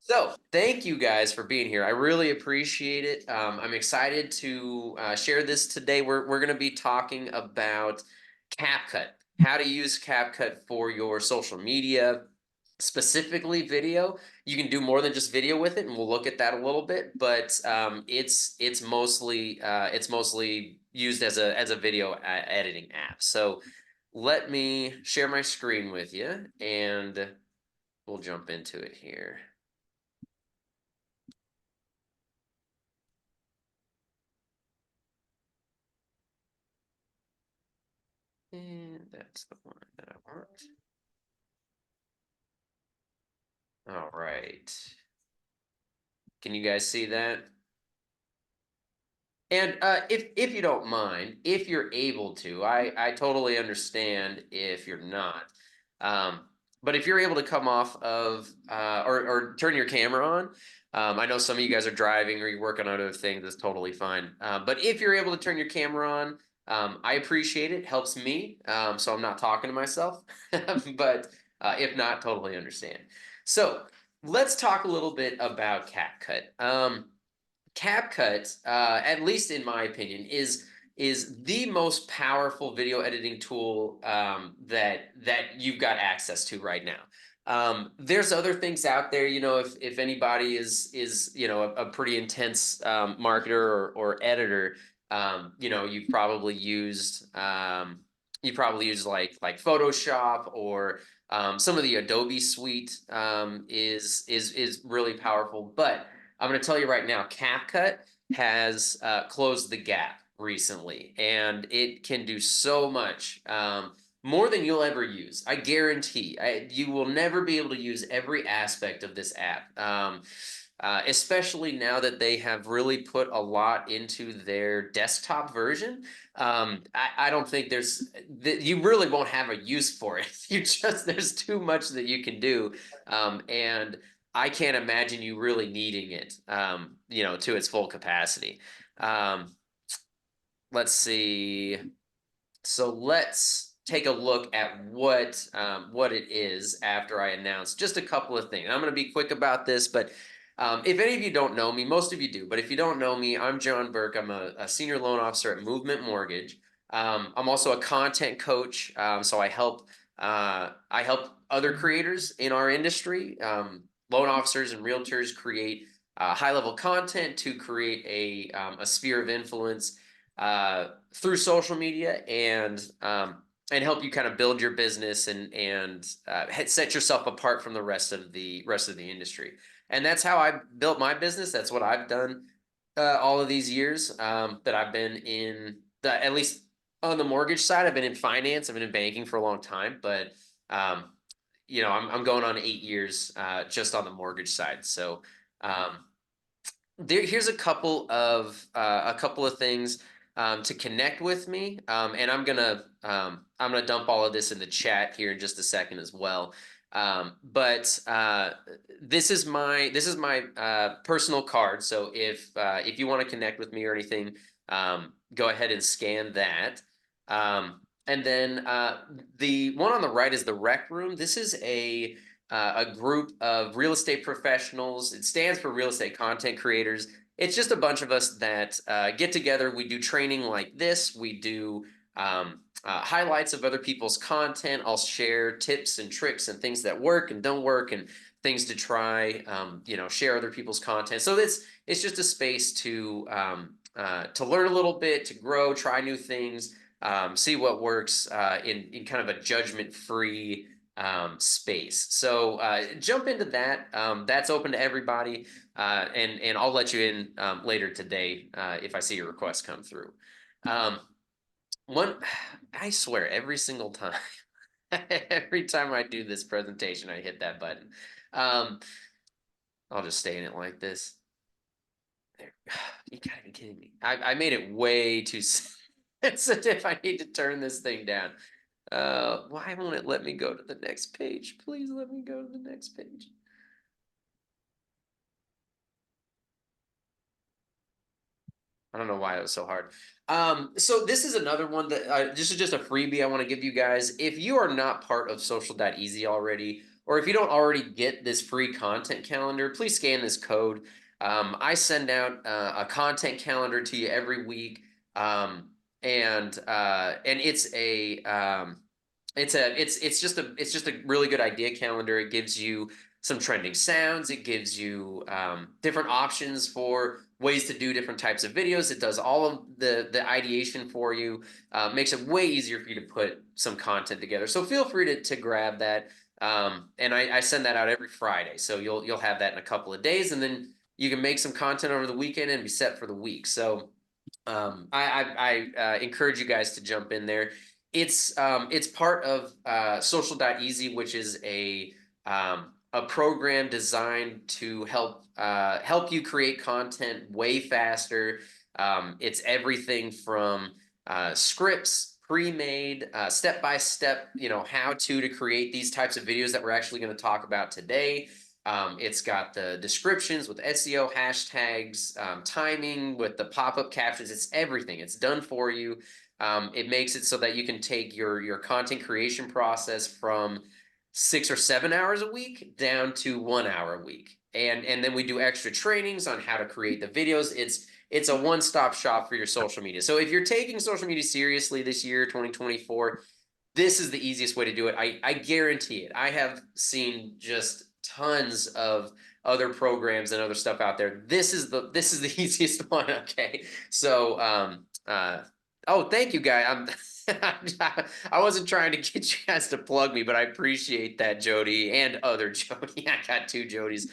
So, thank you guys for being here. I really appreciate it. I'm excited to share this today. We're going to be talking about CapCut, how to use CapCut for your social media, specifically video. You can do more than just video with it, and we'll look at that a little bit. But it's mostly used as a video editing app. So, let me share my screen with you, and we'll jump into it here. And that's the one that I want. All right. Can you guys see that? And if you don't mind, if you're able to, I totally understand if you're not. Um, but if you're able to come off of or turn your camera on, I know some of you guys are driving or you're working on other things. That's totally fine. But if you're able to turn your camera on, I appreciate it. Helps me, so I'm not talking to myself. But if not, totally understand. So let's talk a little bit about CapCut. CapCut, at least in my opinion, is the most powerful video editing tool that you've got access to right now. There's other things out there, if anybody is a pretty intense marketer or editor, you've probably used like Photoshop or some of the Adobe suite is really powerful, but I'm going to tell you right now, CapCut has closed the gap recently, and it can do so much more than you'll ever use. I guarantee you will never be able to use every aspect of this app. Especially now that they have really put a lot into their desktop version. I don't think you really won't have a use for it. There's too much that you can do. And I can't imagine you really needing it, to its full capacity. Um, let's see. So let's take a look at what it is after I announce just a couple of things. I'm going to be quick about this, but if any of you don't know me, most of you do, but if you don't know me, I'm John Burke. I'm a senior loan officer at Movement Mortgage. I'm also a content coach, so I help other creators in our industry, loan officers and realtors create high level content to create a sphere of influence through social media and help you kind of build your business and set yourself apart from the rest of the industry. And that's how I built my business. That's what I've done all of these years that I've been at least on the mortgage side. I've been in finance. I've been in banking for a long time, but um, I'm going on 8 years just on the mortgage side. So um, here's a couple of things to connect with me, and I'm gonna dump all of this in the chat here in just a second as well. But this is my personal card. So if you want to connect with me or anything, go ahead and scan that. And then the one on the right is the Rec Room. This is a group of real estate professionals. It stands for real estate content creators. It's just a bunch of us that get together. We do training like this. We do highlights of other people's content. I'll share tips and tricks and things that work and don't work and things to try. Share other people's content. So it's just a space to learn a little bit, to grow, try new things, see what works in kind of a judgment-free space. So jump into that. That's open to everybody, and I'll let you in later today if I see your request come through. Um, one, I swear, every single time, every time I do this presentation, I hit that button. I'll just stay in it like this. There. You gotta be kidding me. I made it way too sensitive. I need to turn this thing down. Why won't it let me go to the next page? Please let me go to the next page. I don't know why it was so hard. So this is another one that this is just a freebie I want to give you guys. If you are not part of social.easy already, or if you don't already get this free content calendar, please scan this code. I send out a content calendar to you every week. And it's just a really good idea calendar. It gives you some trending sounds. It gives you different options for ways to do different types of videos. It does all of the ideation for you. Makes it way easier for you to put some content together. So feel free to grab that. And I send that out every Friday. So you'll have that in a couple of days, and then you can make some content over the weekend and be set for the week. So I encourage you guys to jump in there. It's part of Social.easy, which is a program designed to help you create content way faster. It's everything from scripts, pre-made, step-by-step, how to create these types of videos that we're actually going to talk about today. It's got the descriptions with SEO hashtags, timing with the pop-up captions. It's everything. It's done for you. It makes it so that you can take your content creation process from 6 or 7 hours a week down to 1 hour a week. And then we do extra trainings on how to create the videos. It's a one-stop shop for your social media. So if you're taking social media seriously this year, 2024, this is the easiest way to do it. I guarantee it. I have seen just tons of other programs and other stuff out there. This is the easiest one. Okay. So oh, thank you, guy. I wasn't trying to get you guys to plug me, but I appreciate that, Jody, and other Jody. I got two Jodys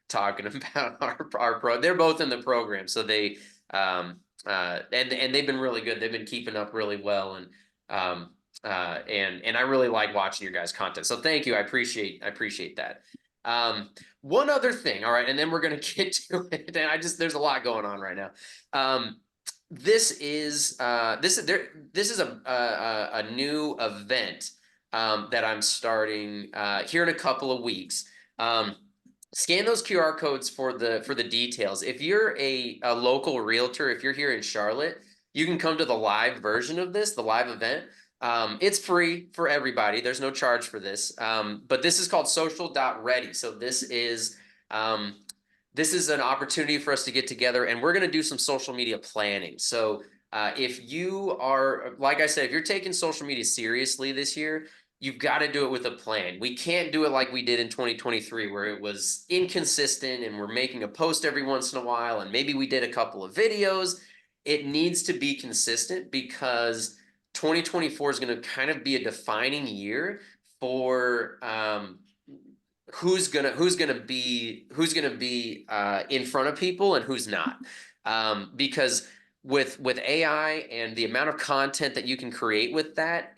talking about our pro. They're both in the program, so they and they've been really good. They've been keeping up really well, and I really like watching your guys' content. So thank you. I appreciate that. One other thing, all right, and then we're gonna get to it. And there's a lot going on right now. This is a new event that I'm starting here in a couple of weeks. Scan those QR codes for the details. If you're a local realtor, if you're here in Charlotte, you can come to the live version of this, the live event. It's free for everybody. There's no charge for this. But this is called social.ready. So this is an opportunity for us to get together, and we're going to do some social media planning. So if you are, like I said, if you're taking social media seriously this year, you've got to do it with a plan. We can't do it like we did in 2023, where it was inconsistent and we're making a post every once in a while, and maybe we did a couple of videos. It needs to be consistent, because 2024 is going to kind of be a defining year for who's gonna be in front of people and who's not. Because with AI and the amount of content that you can create with that,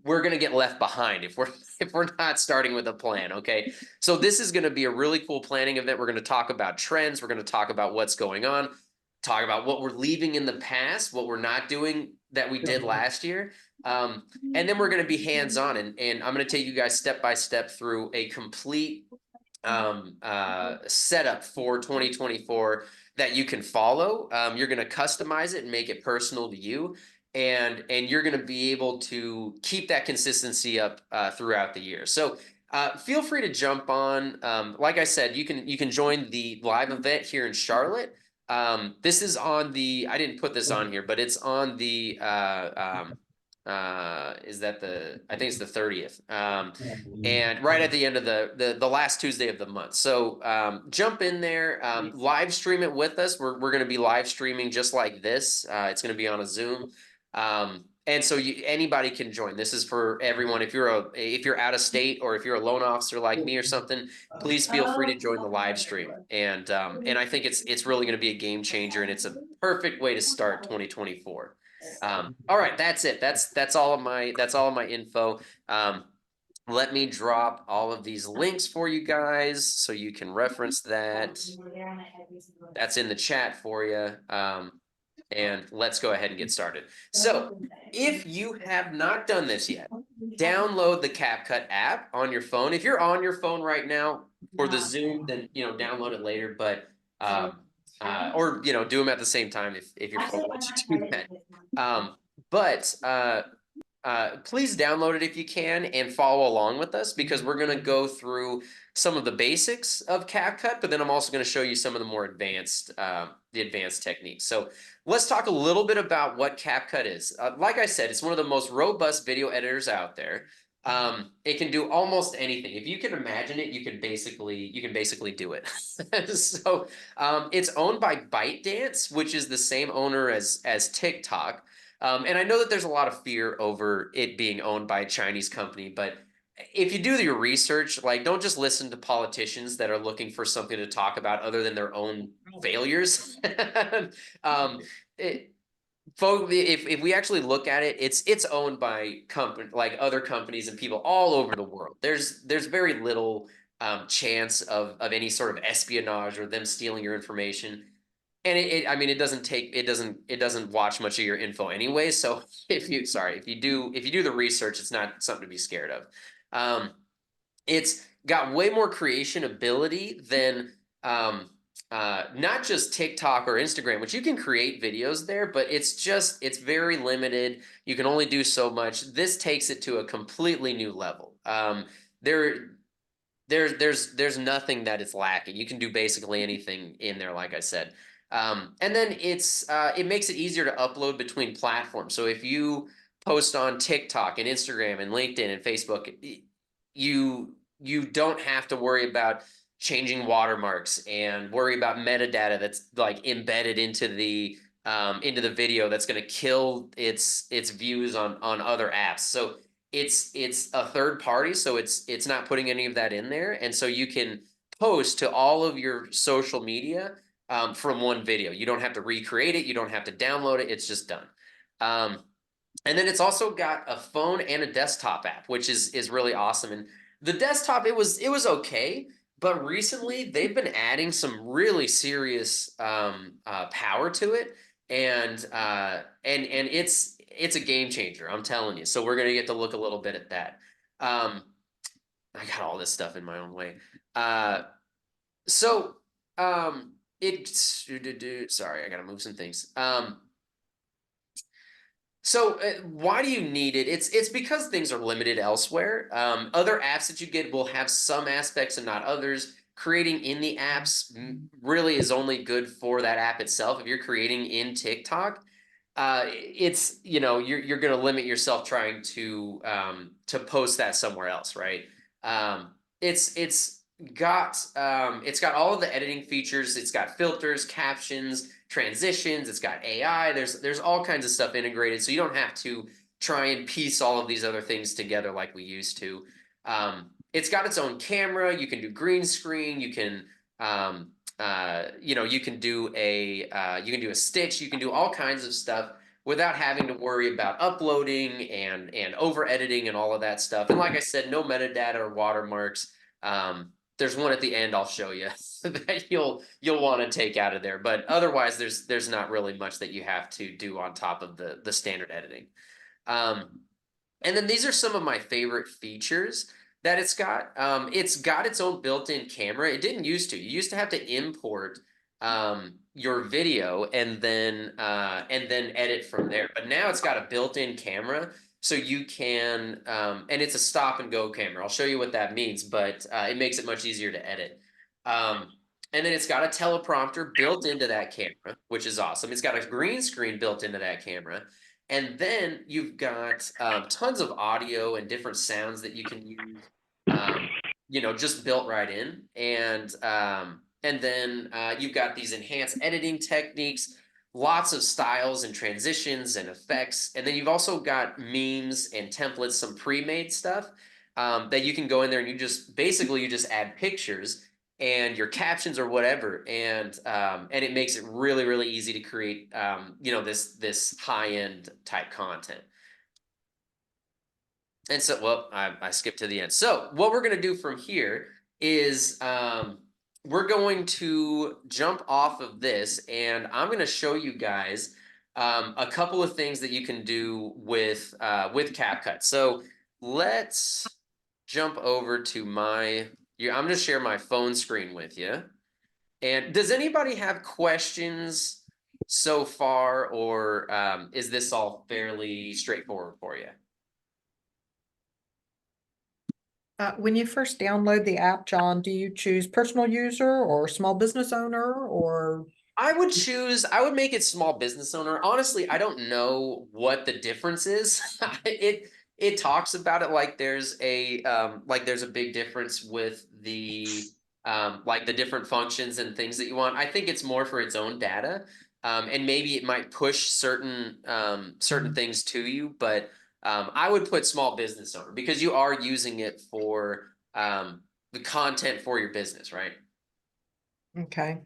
we're gonna get left behind if we're not starting with a plan. Okay, so this is gonna be a really cool planning event. We're gonna talk about trends. We're gonna talk about what's going on. Talk about what we're leaving in the past, what we're not doing that we did last year. And then we're going to be hands-on, and I'm going to take you guys step by step through a complete setup for 2024 that you can follow. You're going to customize it and make it personal to you, and you're going to be able to keep that consistency up throughout the year. So feel free to jump on. Like I said, you can join the live event here in Charlotte. This is on the, I didn't put this on here, but it's on the is that I think it's the 30th. And right at the end of the last Tuesday of the month. So jump in there, live stream it with us. We're going to be live streaming just like this. It's going to be on a Zoom. And so anybody can join. This is for everyone. If you're out of state, or if you're a loan officer like me or something, please feel free to join the live stream. And I think it's really going to be a game changer, and it's a perfect way to start 2024. All right, that's it. That's all of my info. Let me drop all of these links for you guys so you can reference that. That's in the chat for you. And let's go ahead and get started. So if you have not done this yet, download the Capcut app on your phone. If you're on your phone right now for the Zoom, then download it later. But or do them at the same time if your phone lets you do that. But please download it if you can and follow along with us because we're going to go through some of the basics of CapCut, but then I'm also going to show you some of the more advanced, the advanced techniques. So let's talk a little bit about what CapCut is. Like I said, it's one of the most robust video editors out there. It can do almost anything. If you can imagine it, you can basically do it. So it's owned by ByteDance, which is the same owner as TikTok. And I know that there's a lot of fear over it being owned by a Chinese company, but if you do your research, like don't just listen to politicians that are looking for something to talk about other than their own failures. um, it, if we actually look at it, it's owned by company like other companies and people all over the world. There's very little chance of any sort of espionage or them stealing your information. And I mean, it doesn't watch much of your info anyway. So if you do the research, it's not something to be scared of. Um, it's got way more creation ability than not just TikTok or Instagram, which you can create videos there, but it's very limited. You can only do so much. This takes it to a completely new level. There there's nothing that it's lacking. You can do basically anything in there, like I said. And then it makes it easier to upload between platforms. So if you post on TikTok and Instagram and LinkedIn and Facebook, you don't have to worry about changing watermarks and worry about metadata that's like embedded into the video that's going to kill its views on other apps. So it's a third party, so it's not putting any of that in there, and so you can post to all of your social media from one video. You don't have to recreate it. You don't have to download it. It's just done. And then it's also got a phone and a desktop app, which is really awesome. And the desktop, it was okay, but recently they've been adding some really serious power to it, and it's a game changer. I'm telling you. So we're gonna get to look a little bit at that. I got all this stuff in my own way. So it's sorry, I gotta move some things. So why do you need it? It's because things are limited elsewhere. Other apps that you get will have some aspects and not others. Creating in the apps really is only good for that app itself. If you're creating in TikTok, it's you're going to limit yourself trying to post that somewhere else, right? It's got all of the editing features. It's got filters, captions, transitions. It's got AI. There's all kinds of stuff integrated, so you don't have to try and piece all of these other things together like we used to. It's got its own camera. You can do green screen. You can you can do a stitch. You can do all kinds of stuff without having to worry about uploading and over editing and all of that stuff. And like I said, no metadata or watermarks. There's one at the end I'll show you that you'll want to take out of there, but otherwise there's not really much that you have to do on top of the standard editing. And then these are some of my favorite features that it's got. It's got its own built-in camera. It didn't used to. You used to have to import your video and then edit from there. But now it's got a built-in camera, so you can and it's a stop and go camera. I'll show you what that means, but it makes it much easier to edit. And then it's got a teleprompter built into that camera, which is awesome. It's got a green screen built into that camera. And then you've got tons of audio and different sounds that you can use, just built right in. And then you've got these enhanced editing techniques, lots of styles and transitions and effects. And then you've also got memes and templates, some pre-made stuff that you can go in there and you just add pictures and your captions or whatever, and it makes it really, really easy to create this high-end type content. And so, well, I skipped to the end. So what we're going to do from here is we're going to jump off of this, and I'm going to show you guys a couple of things that you can do with CapCut. So let's jump over to I'm going to share my phone screen with you. And does anybody have questions so far, or is this all fairly straightforward for you? When you first download the app, John, do you choose personal user or small business owner or? I would make it small business owner. Honestly, I don't know what the difference is. It talks about it like there's a big difference with the like the different functions and things that you want. I think it's more for its own data. And maybe it might push certain things to you, but I would put small business owner because you are using it for the content for your business, right? Okay.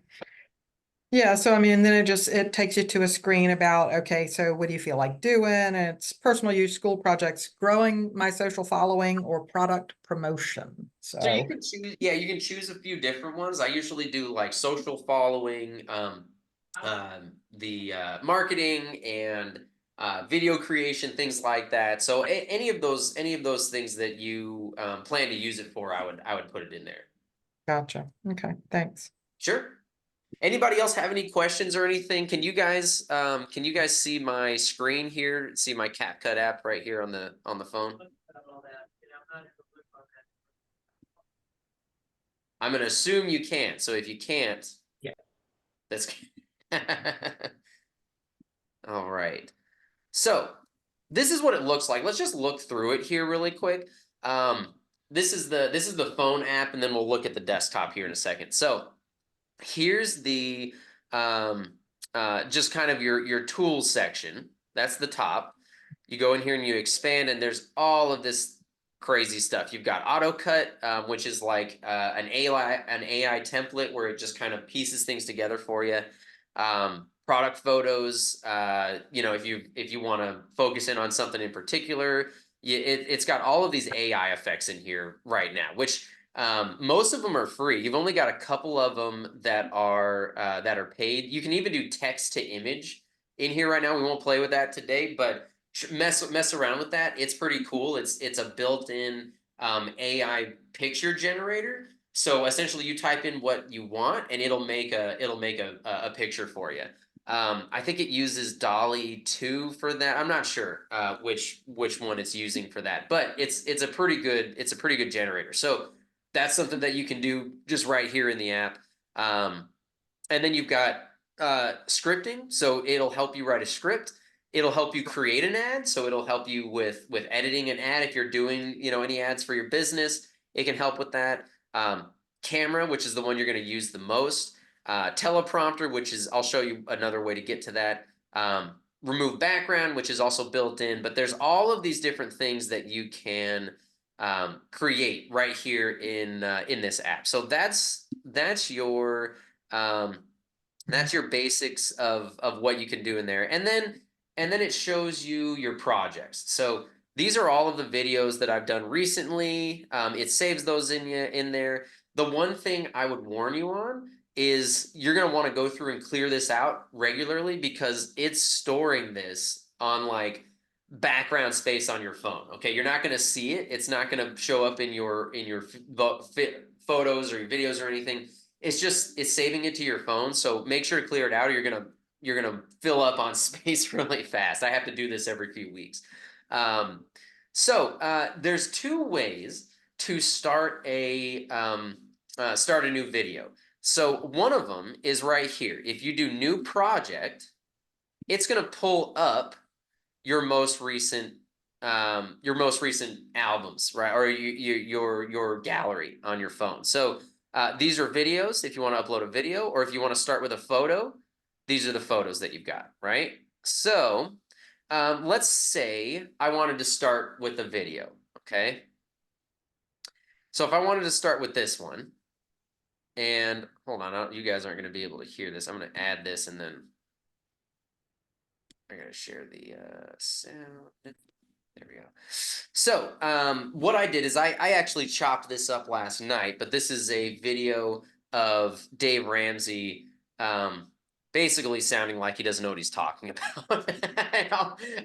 Yeah, so I mean, then it takes you to a screen about, okay, so what do you feel like doing? It's personal use, school projects, growing my social following, or product promotion. So you So, can choose, yeah, you can choose a few different ones. I usually do like social following, the marketing and video creation, things like that. So any of those things that you plan to use it for, I would put it in there. gotcha. Okay, thanks. Sure. Anybody else have any questions or anything? Can you guys see my screen here? See my CapCut app right here on the phone? I'm gonna assume you can't. So if you can't, Yeah. that's all right. So this is what it looks like. Let's just look through it here really quick. This is the phone app, and then we'll look at the desktop here in a second. So here's the just kind of your tools section. That's the top. You go in here and you expand, and there's all of this crazy stuff. You've got AutoCut, which is like an AI template where it just kind of pieces things together for you. Product photos, you know, if you want to focus in on something in particular, it's got all of these AI effects in here right now, which most of them are free. You've only got a couple of them that are paid. You can even do text to image in here right now. We won't play with that today, but mess around with that. It's pretty cool. It's a built-in AI picture generator. So essentially, you type in what you want, and it'll make a picture for you. I think it uses Dolly 2 for that. I'm not sure which one it's using for that, but it's a pretty good generator. So that's something that you can do just right here in the app. And then you've got scripting, so it'll help you write a script. It'll help you create an ad, so it'll help you with editing an ad if you're doing any ads for your business. It can help with that. Camera, which is the one you're going to use the most. Teleprompter, which is I'll show you another way to get to that. Remove background, which is also built in. But there's all of these different things that you can create right here in this app. So um, that's your basics of what you can do in there, and then it shows you your projects. So these are all of the videos that I've done recently. It saves those in there. The one thing I would warn you on is you're going to want to go through and clear this out regularly because it's storing this on like background space on your phone. Okay, you're not going to see it. It's not going to show up in your photos or your videos or anything. It's saving it to your phone. So make sure to clear it out, or you're gonna fill up on space really fast. I have to do this every few weeks. Um, there's two ways to start a new video. So one of them is right here. If you do new project, it's gonna pull up your most recent albums, right? Or your gallery on your phone. So these are videos if you want to upload a video, or if you want to start with a photo, these are the photos that you've got, right? So let's say I wanted to start with a video, okay? So if I wanted to start with this one, and hold on, you guys aren't going to be able to hear this. I'm going to add this and then I'm going to share the sound. There we go. So what I did is I actually chopped this up last night, but this is a video of Dave Ramsey basically sounding like he doesn't know what he's talking about.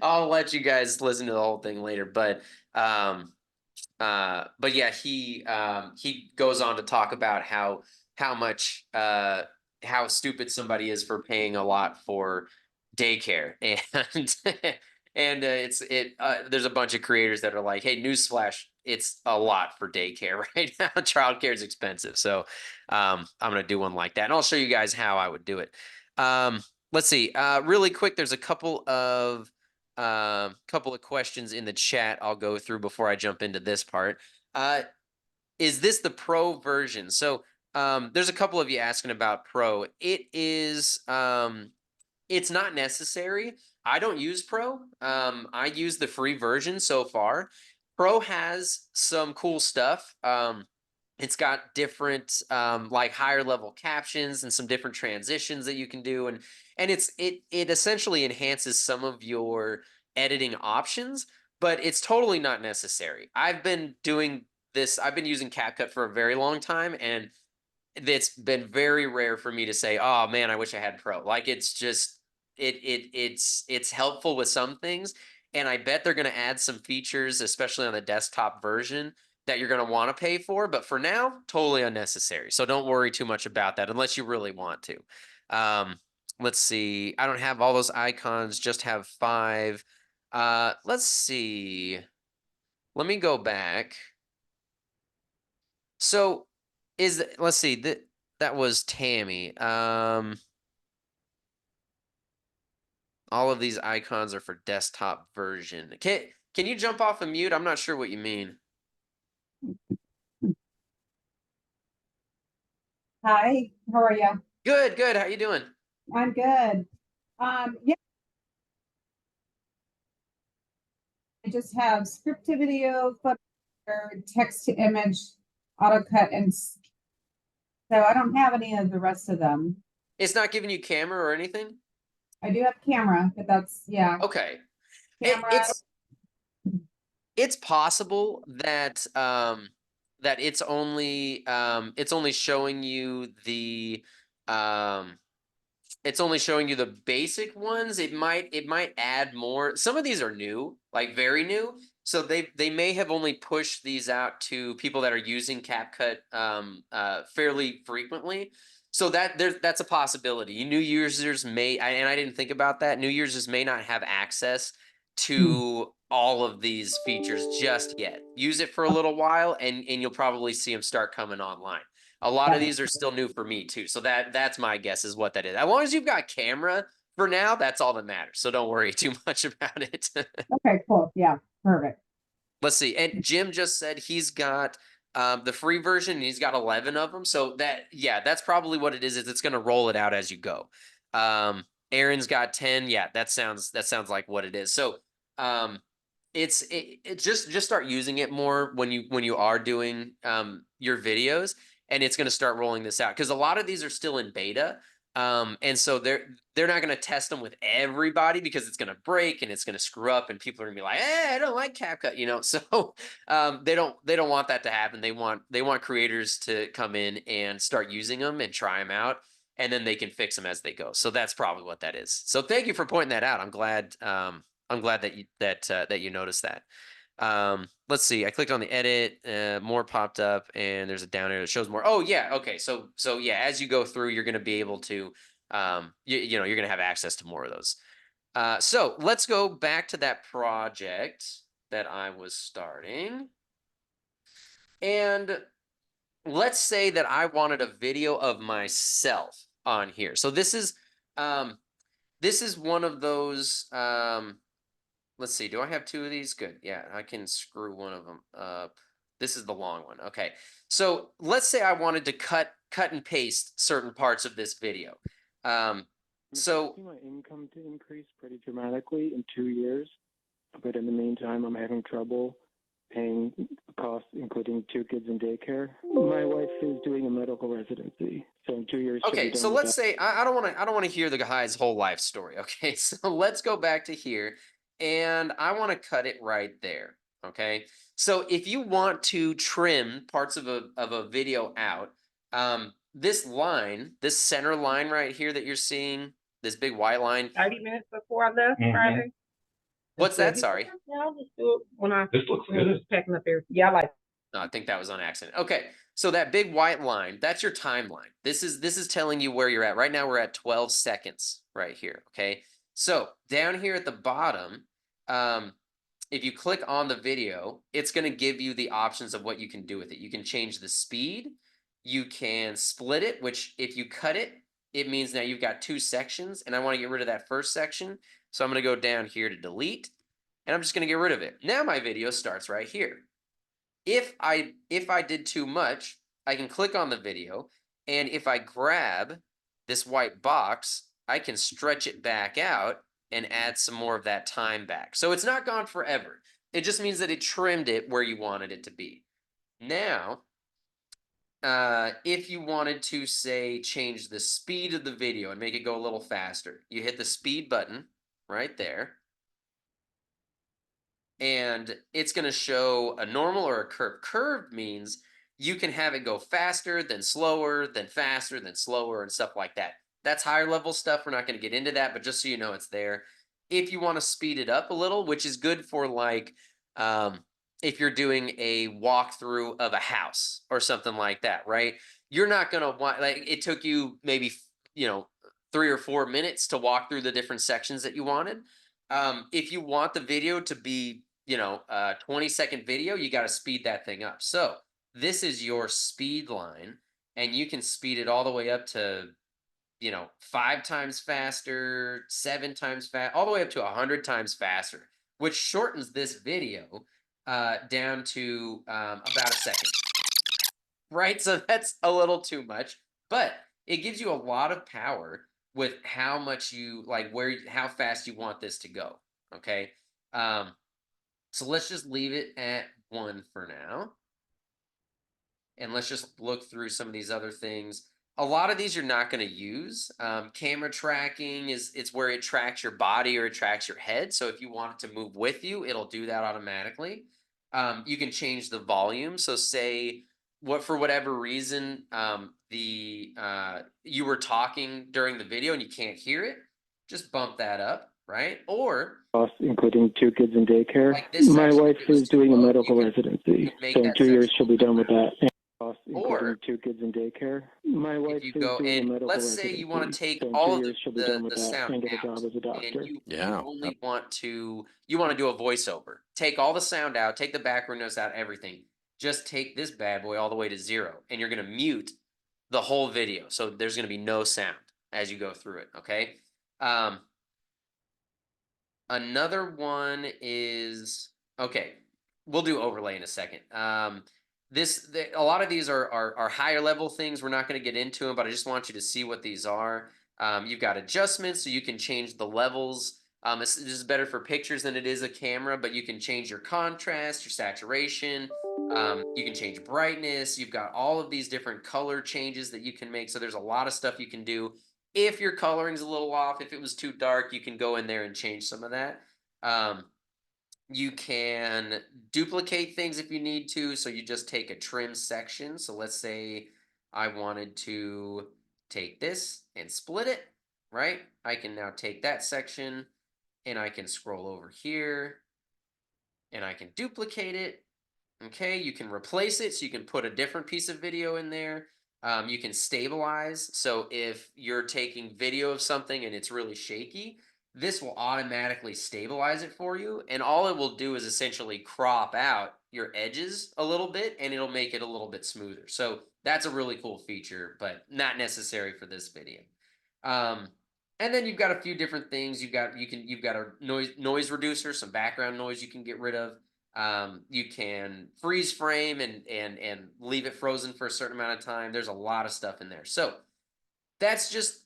I'll let you guys listen to the whole thing later, but yeah, he goes on to talk about how much how stupid somebody is for paying a lot for daycare and and there's a bunch of creators that are like, hey, newsflash, it's a lot for daycare right now. Childcare is expensive. So I'm going to do one like that. And I'll show you guys how I would do it. Let's see. Really quick, there's a couple of questions in the chat I'll go through before I jump into this part. Is this the pro version? So there's a couple of you asking about pro. It is it's not necessary. I don't use Pro. I use the free version so far. Pro has some cool stuff. It's got different like higher level captions and some different transitions that you can do, and it essentially enhances some of your editing options, but it's totally not necessary. I've been doing this. I've been using CapCut for a very long time, and it's been very rare for me to say, "Oh man, I wish I had Pro." Like it's just it's helpful with some things, and I bet they're going to add some features, especially on the desktop version, that you're going to want to pay for. But for now, totally unnecessary. So don't worry too much about that unless you really want to. Let's see. I don't have all those icons; just have 5. Let's see. Let me go back. So let's see, that was Tammy. All of these icons are for desktop version. Can you jump off of mute? I'm not sure what you mean. Hi, how are you? Good, good. How you doing? I'm good. Yeah, I just have script to video, text to image, AutoCut, and so I don't have any of the rest of them. It's not giving you camera or anything? I do have camera, but that's yeah, Okay. camera. It's possible that that it's only showing you the it's only showing you the basic ones. It might add more. Some of these are new, like very new. So they may have only pushed these out to people that are using CapCut fairly frequently. So that's a possibility. New users may, and I didn't think about that. New users may not have access to all of these features just yet. Use it for a little while, and you'll probably see them start coming online. A lot of these are still new for me too. So that's my guess is what that is. As long as you've got camera for now, that's all that matters. So don't worry too much about it. Okay, cool. Yeah, perfect. Let's see. And Jim just said he's got the free version and he's got 11 of them. So that's probably what it is it's going to roll it out as you go. Aaron's got 10. Yeah, that sounds like what it is. So it just start using it more when you are doing your videos, and it's going to start rolling this out because a lot of these are still in beta. And so they're not going to test them with everybody because it's going to break and it's going to screw up and people are going to be like, I don't like CapCut, So they don't want that to happen. They want creators to come in and start using them and try them out, and then they can fix them as they go. So that's probably what that is. So thank you for pointing that out. I'm glad that you noticed that. Let's see. I clicked on the edit, more popped up, and there's a down arrow that shows more. Oh yeah, okay. So yeah, as you go through, you're going to be able to, you're going to have access to more of those. So let's go back to that project that I was starting, and let's say that I wanted a video of myself on here. So this is one of those. Let's see. Do I have 2 of these? Good. Yeah, I can screw one of them up. This is the long one. Okay. So let's say I wanted to cut and paste certain parts of this video. So my income to increase pretty dramatically in 2 years, but in the meantime, I'm having trouble paying costs, including 2 kids in daycare. My wife is doing a medical residency, so in 2 years. Okay, so let's say I don't want to hear the guy's whole life story. Okay, so let's go back to here, and I want to cut it right there. Okay, so if you want to trim parts of a video out, this center line right here that you're seeing, this big white line. 30 minutes before I left Friday. What's that? Sorry. Yeah, I'll just do it when I This looks good. packing up everything. Yeah, I like. No, I think that was on accident. Okay, so that big white line, that's your timeline. This is telling you where you're at. Right now we're at 12 seconds right here, okay? So down here at the bottom, if you click on the video, it's going to give you the options of what you can do with it. You can change the speed. You can split it, which if you cut it, it means now you've got two sections, and I want to get rid of that first section. So I'm going to go down here to delete, and I'm just going to get rid of it. Now my video starts right here. If I did too much, I can click on the video, and if I grab this white box, I can stretch it back out and add some more of that time back. So it's not gone forever. It just means that it trimmed it where you wanted it to be. Now, if you wanted to, say, change the speed of the video and make it go a little faster, you hit the speed button right there. And it's going to show a normal or a curve. Curved means you can have it go faster, then slower, then faster, then slower, and stuff like that. That's higher level stuff. We're not going to get into that, but just so you know, it's there. If you want to speed it up a little, which is good for like if you're doing a walkthrough of a house or something like that, right? You're not going to want, like, it took you maybe, 3 or 4 minutes to walk through the different sections that you wanted. If you want the video to be, a 20-second video, you got to speed that thing up. So this is your speed line, and you can speed it all the way up to, 5 times faster, 7 times fast, all the way up to 100 times faster, which shortens this video down to about a second. Right? So that's a little too much, but it gives you a lot of power with how much you like how fast you want this to go. Okay. So let's just leave it at 1 for now. And let's just look through some of these other things. A lot of these you're not going to use. Camera tracking it's where it tracks your body or it tracks your head. So if you want it to move with you, it'll do that automatically. You can change the volume. So say for whatever reason, you were talking during the video and you can't hear it, just bump that up, right? Or including 2 kids in daycare. Like this My section, wife if it was is too doing a low, medical you could residency, make so in that 2 years section she'll be done with that. Or Including 2 kids in daycare. My wife if you is go doing a and medical let's say you want to residency, take so in all 2 of years she'll be done with the that sound and get a out, job as a doctor. and you Yeah. only want to do a voiceover. Take all the sound out, take the background noise out, everything. Just take this bad boy all the way to 0, and you're going to mute the whole video. So there's going to be no sound as you go through it. Okay. Another one is okay. We'll do overlay in a second. A lot of these are higher level things. We're not going to get into them, but I just want you to see what these are. You've got adjustments, so you can change the levels. This is better for pictures than it is a camera, but you can change your contrast, your saturation. You can change brightness. You've got all of these different color changes that you can make. So there's a lot of stuff you can do. If your coloring's a little off, if it was too dark, you can go in there and change some of that. You can duplicate things if you need to. So you just take a trim section. So let's say I wanted to take this and split it, right? I can now take that section and I can scroll over here and I can duplicate it. Okay, you can replace it. So you can put a different piece of video in there. You can stabilize. So if you're taking video of something and it's really shaky, this will automatically stabilize it for you. And all it will do is essentially crop out your edges a little bit and it'll make it a little bit smoother. So that's a really cool feature, but not necessary for this video. And then you've got a few different things. You've got a noise reducer, some background noise you can get rid of. You can freeze frame and leave it frozen for a certain amount of time. There's a lot of stuff in there. So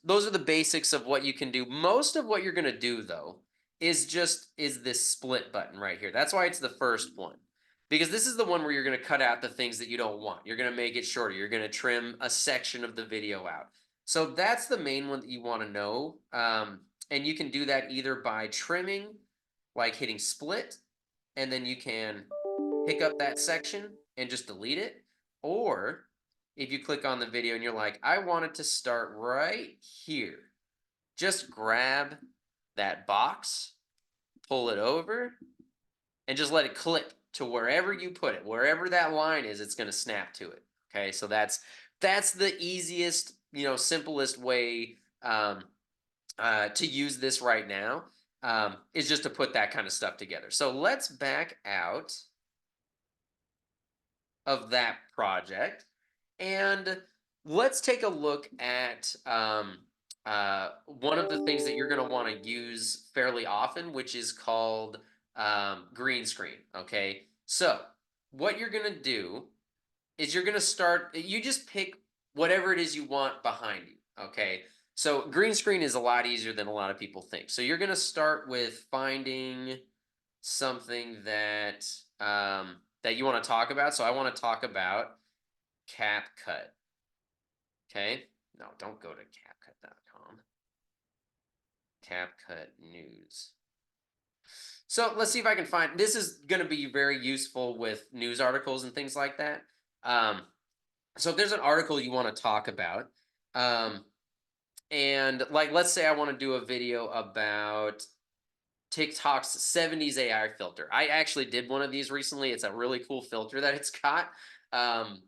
those are the basics of what you can do. Most of what you're going to do though is this split button right here. That's why it's the first one, because this is the one where you're going to cut out the things that you don't want. You're going to make it shorter. You're going to trim a section of the video out. So that's the main one that you want to know. And you can do that either by trimming, like hitting split, and then you can pick up that section and just delete it. Or if you click on the video and you're like, I want it to start right here, just grab that box, pull it over, and just let it clip to wherever you put it. Wherever that line is, it's going to snap to it. Okay, so that's the easiest, simplest way to use this right now. is just to put that kind of stuff together. So let's back out of that project and let's take a look at one of the things that you're going to want to use fairly often, which is called green screen. Okay, so what you're going to do is you're going to start, you just pick whatever it is you want behind you. Okay, so green screen is a lot easier than a lot of people think. So you're going to start with finding something that that you want to talk about. So I want to talk about Capcut. Okay. No, don't go to capcut.com. Capcut news. So let's see if I can find, this is going to be very useful with news articles and things like that. So if there's an article you want to talk about, and like, let's say I want to do a video about TikTok's 70s AI filter. I actually did one of these recently. It's a really cool filter that it's got.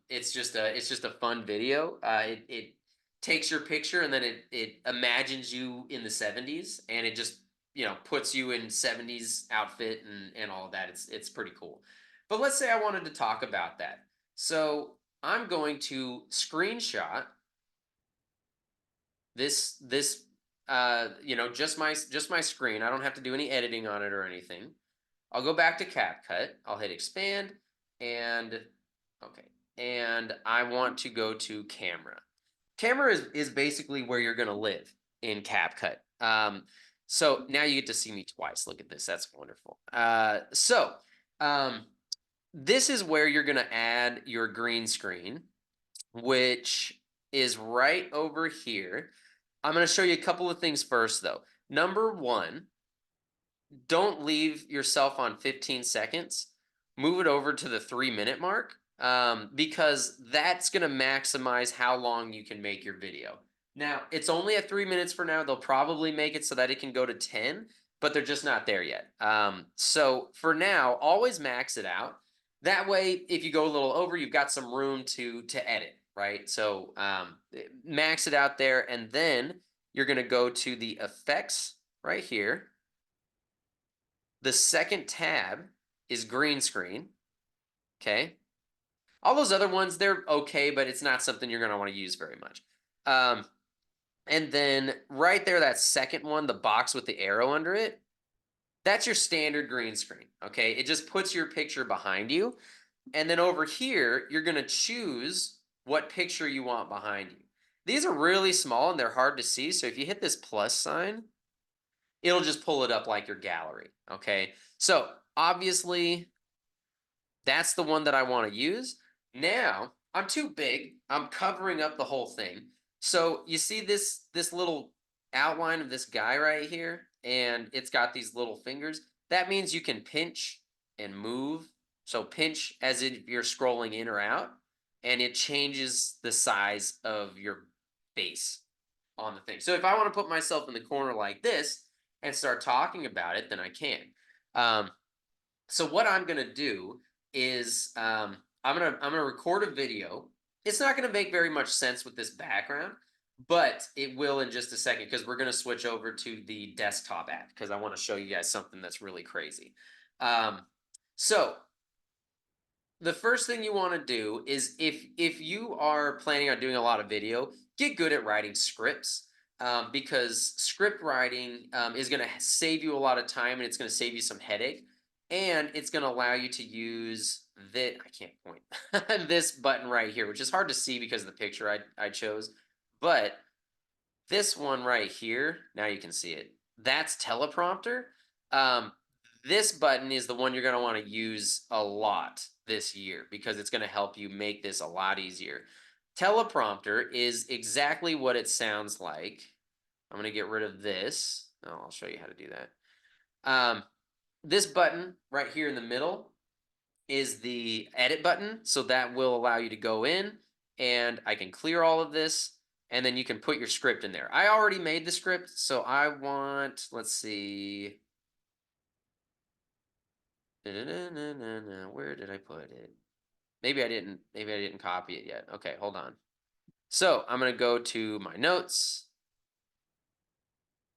It's just a fun video. It takes your picture and then it imagines you in the 70s and it just, you know, puts you in 70s outfit and all of that. It's pretty cool. But let's say I wanted to talk about that. So I'm going to screenshot this you know, just my screen. I don't have to do any editing on it or anything. I'll go back to CapCut. I'll hit expand and okay. And I want to go to camera. Camera is basically where you're going to live in CapCut. So now you get to see me twice. Look at this. That's wonderful. This is where you're going to add your green screen, which is right over here. I'm going to show you a couple of things first, though. Number one, don't leave yourself on 15 seconds. Move it over to the 3-minute mark because that's going to maximize how long you can make your video. Now, it's only at 3 minutes for now. They'll probably make it so that it can go to 10, but they're just not there yet. So for now, always max it out. That way, if you go a little over, you've got some room to edit. Right, so max it out there, and then you're going to go to the effects right here. The second tab is green screen. Okay, all those other ones, they're okay, but it's not something you're going to want to use very much. And then right there, that second one, the box with the arrow under it, that's your standard green screen. Okay, it just puts your picture behind you, and then over here, you're going to choose what picture you want behind you. These are really small and they're hard to see. So if you hit this plus sign, it'll just pull it up like your gallery. Okay. So obviously that's the one that I want to use. Now I'm too big. I'm covering up the whole thing. So you see this little outline of this guy right here, and it's got these little fingers. That means you can pinch and move. So pinch as if you're scrolling in or out, and it changes the size of your face on the thing. So if I want to put myself in the corner like this and start talking about it, then I can. So what I'm going to do is I'm gonna record a video. It's not going to make very much sense with this background, but it will in just a second because we're going to switch over to the desktop app because I want to show you guys something that's really crazy. So the first thing you want to do is if you are planning on doing a lot of video, get good at writing scripts because script writing is going to save you a lot of time and it's going to save you some headache, and it's going to allow you to use that, I can't point, this button right here, which is hard to see because of the picture I chose, but this one right here, now you can see it. That's teleprompter. This button is the one you're going to want to use a lot this year because it's going to help you make this a lot easier. Teleprompter is exactly what it sounds like. I'm going to get rid of this. Oh, I'll show you how to do that. This button right here in the middle is the edit button. So that will allow you to go in and I can clear all of this and then you can put your script in there. I already made the script. So I want, let's see. Where did I put it? Maybe I didn't copy it yet. Okay, hold on. So I'm going to go to my notes.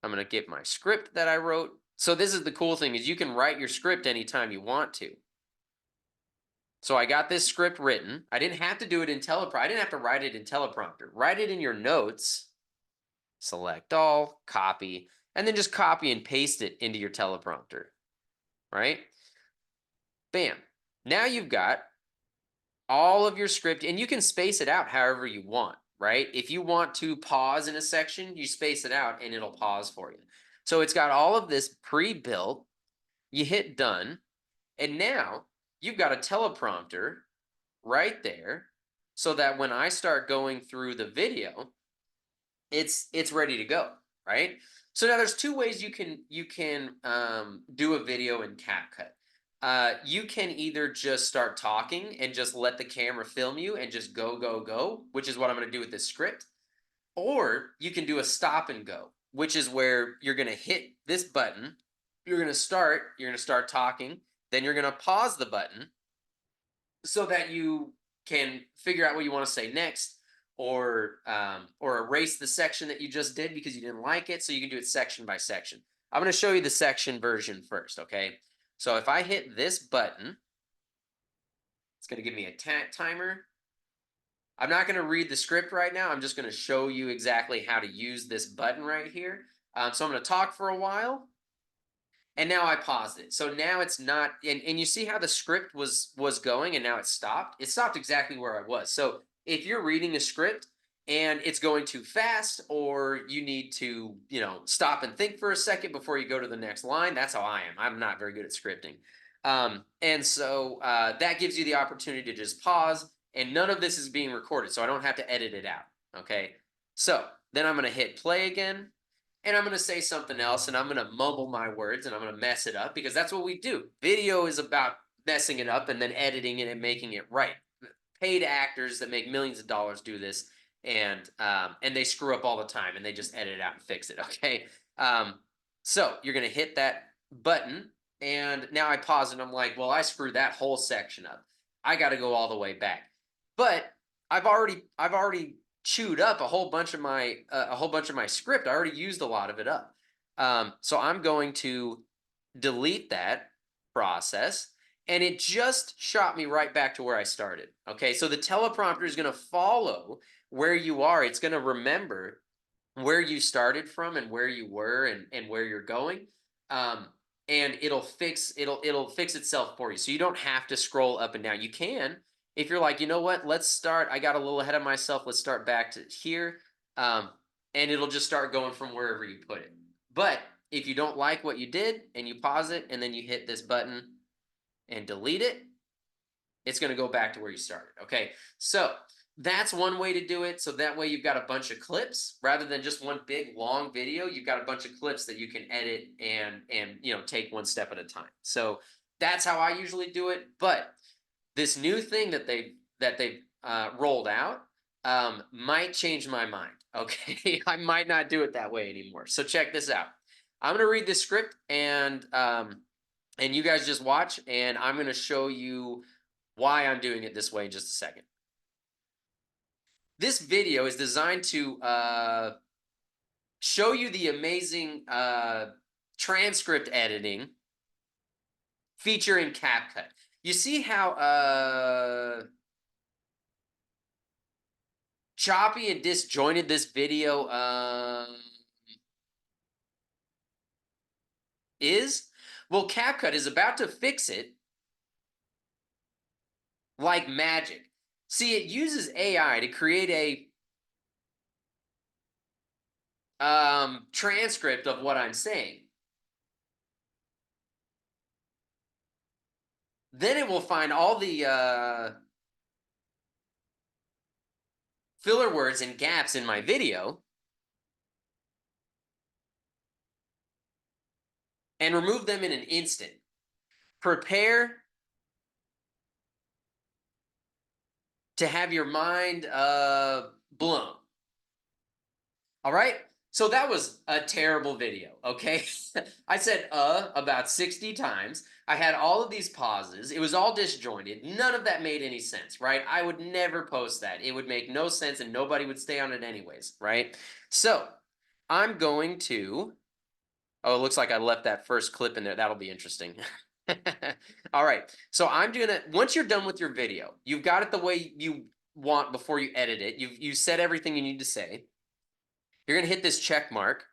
I'm going to get my script that I wrote So this is the cool thing is you can write your script anytime you want to. So I got this script written. I didn't have to do it in teleprompter. I didn't have to write it in teleprompter. Write it in your notes, select all, copy, and then just copy and paste it into your teleprompter, right? Bam. Now you've got all of your script, and you can space it out however you want, right? If you want to pause in a section, you space it out and it'll pause for you. So it's got all of this pre-built. You hit done, and now you've got a teleprompter right there so that when I start going through the video, it's ready to go, right? So now there's two ways you can do a video in CapCut. You can either just start talking and just let the camera film you and just go, which is what I'm going to do with this script. Or you can do a stop and go, which is where you're going to hit this button. You're going to start talking. Then you're going to pause the button so that you can figure out what you want to say next, or erase the section that you just did because you didn't like it. So you can do it section by section. I'm going to show you the section version first, okay? So if I hit this button, it's going to give me a timer. I'm not going to read the script right now. I'm just going to show you exactly how to use this button right here. So I'm going to talk for a while. And now I paused it. So now it's not, and you see how the script was going and now it stopped? It stopped exactly where I was. So if you're reading a script and it's going too fast, or you need to, stop and think for a second before you go to the next line, that's how I am. I'm not very good at scripting. And so that gives you the opportunity to just pause, and none of this is being recorded, so I don't have to edit it out, okay? So then I'm going to hit play again. And I'm going to say something else, and I'm going to mumble my words, and I'm going to mess it up, because that's what we do. Video is about messing it up and then editing it and making it right. Paid actors that make millions of dollars do this, and they screw up all the time, and they just edit it out and fix it, okay? So you're going to hit that button, and now I pause, and I'm like, well, I screwed that whole section up. I got to go all the way back. But I've already chewed up a whole bunch of my script. I already used a lot of it up. So I'm going to delete that process, and it just shot me right back to where I started. Okay, so the teleprompter is going to follow where you are. It's going to remember where you started from and where you were and where you're going. And it'll fix itself for you. So you don't have to scroll up and down. You can, if you're like, you know what, let's start, I got a little ahead of myself, let's start back to here, and it'll just start going from wherever you put it. But if you don't like what you did and you pause it and then you hit this button and delete it, it's going to go back to where you started, okay? So that's one way to do it. So that way you've got a bunch of clips rather than just one big long video. You've got a bunch of clips that you can edit and take one step at a time. So that's how I usually do it. But this new thing that they've rolled out might change my mind. Okay, I might not do it that way anymore. So check this out. I'm gonna read this script, and you guys just watch, and I'm gonna show you why I'm doing it this way in just a second. This video is designed to show you the amazing transcript editing feature in Capcut. You see how choppy and disjointed this video is? Well, Capcut is about to fix it like magic. See, it uses AI to create a transcript of what I'm saying. Then it will find all the filler words and gaps in my video and remove them in an instant. Prepare to have your mind blown. All right? So that was a terrible video, okay? I said about 60 times. I had all of these pauses. It was all disjointed. None of that made any sense, right? I would never post that. It would make no sense and nobody would stay on it anyways, right? So I'm going to Oh, it looks like I left that first clip in there. That'll be interesting. All right. So I'm gonna, once you're done with your video, you've got it the way you want before you edit it. You said everything you need to say. You're gonna hit this check mark.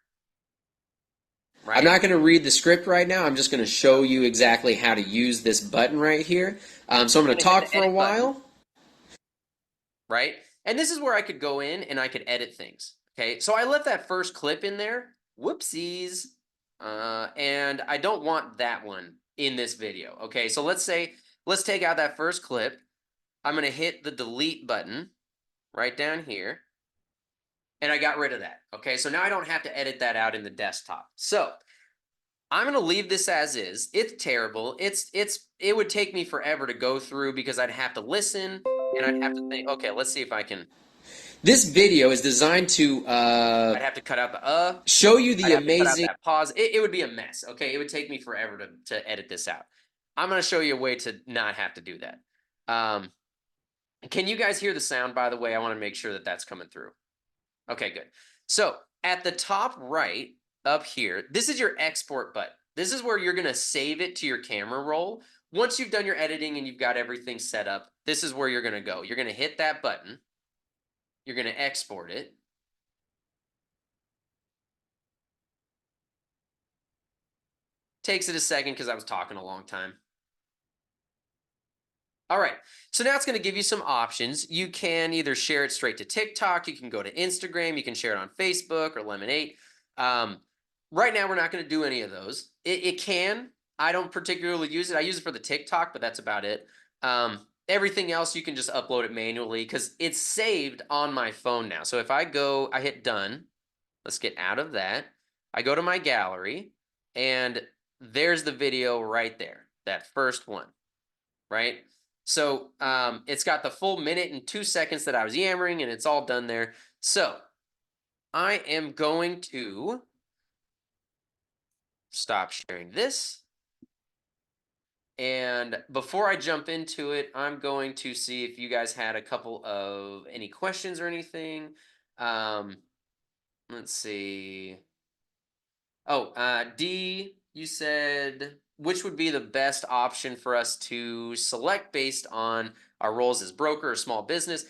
Right? I'm not going to read the script right now. I'm just going to show you exactly how to use this button right here. So I'm going to talk for a while. Right? And this is where I could go in and I could edit things. Okay, so I left that first clip in there. Whoopsies. And I don't want that one in this video. Okay, so let's take out that first clip. I'm going to hit the delete button right down here. And I got rid of that. Okay, so now I don't have to edit that out in the desktop. So I'm going to leave this as is. It's terrible. It would take me forever to go through because I'd have to listen and I'd have to think, okay, let's see if I can. This video is designed to I'd have to cut out the show you the amazing that pause. It would be a mess. Okay, it would take me forever to edit this out. I'm going to show you a way to not have to do that. Can you guys hear the sound, by the way? I want to make sure that that's coming through. Okay, good. So at the top right up here, this is your export button. This is where you're going to save it to your camera roll. Once you've done your editing and you've got everything set up, this is where you're going to go. You're going to hit that button. You're going to export it. Takes it a second because I was talking a long time. All right, so now it's going to give you some options. You can either share it straight to TikTok, you can go to Instagram, you can share it on Facebook or Lemonade. Right now, we're not going to do any of those. It can. I don't particularly use it. I use it for the TikTok, but that's about it. Everything else, you can just upload it manually because it's saved on my phone now. So if I hit done. Let's get out of that. I go to my gallery, and there's the video right there, that first one, right? So it's got the full minute and 2 seconds that I was yammering, and it's all done there. So I am going to stop sharing this. And before I jump into it, I'm going to see if you guys had a couple of any questions or anything. Let's see. Oh, D, you said, which would be the best option for us to select based on our roles as broker or small business?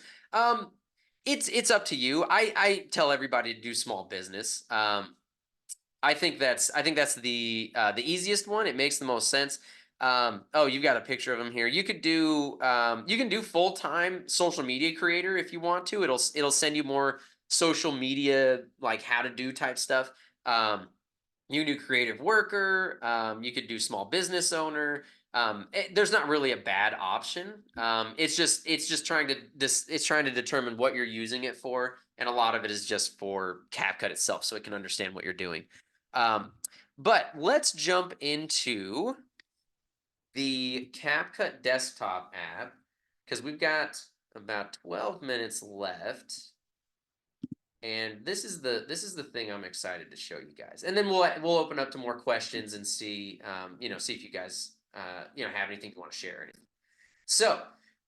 It's up to you. I tell everybody to do small business. I think that's the easiest one. It makes the most sense. Oh, you've got a picture of him here. You could do you can do full-time social media creator if you want to. It'll send you more social media, like how to do type stuff. You can do creative worker. You could do small business owner. There's not really a bad option. It's just trying to determine what you're using it for, and a lot of it is just for CapCut itself, so it can understand what you're doing. But let's jump into the CapCut desktop app because we've got about 12 minutes left. And this is the thing I'm excited to show you guys, and then we'll open up to more questions and see see if you guys have anything you want to share or anything. So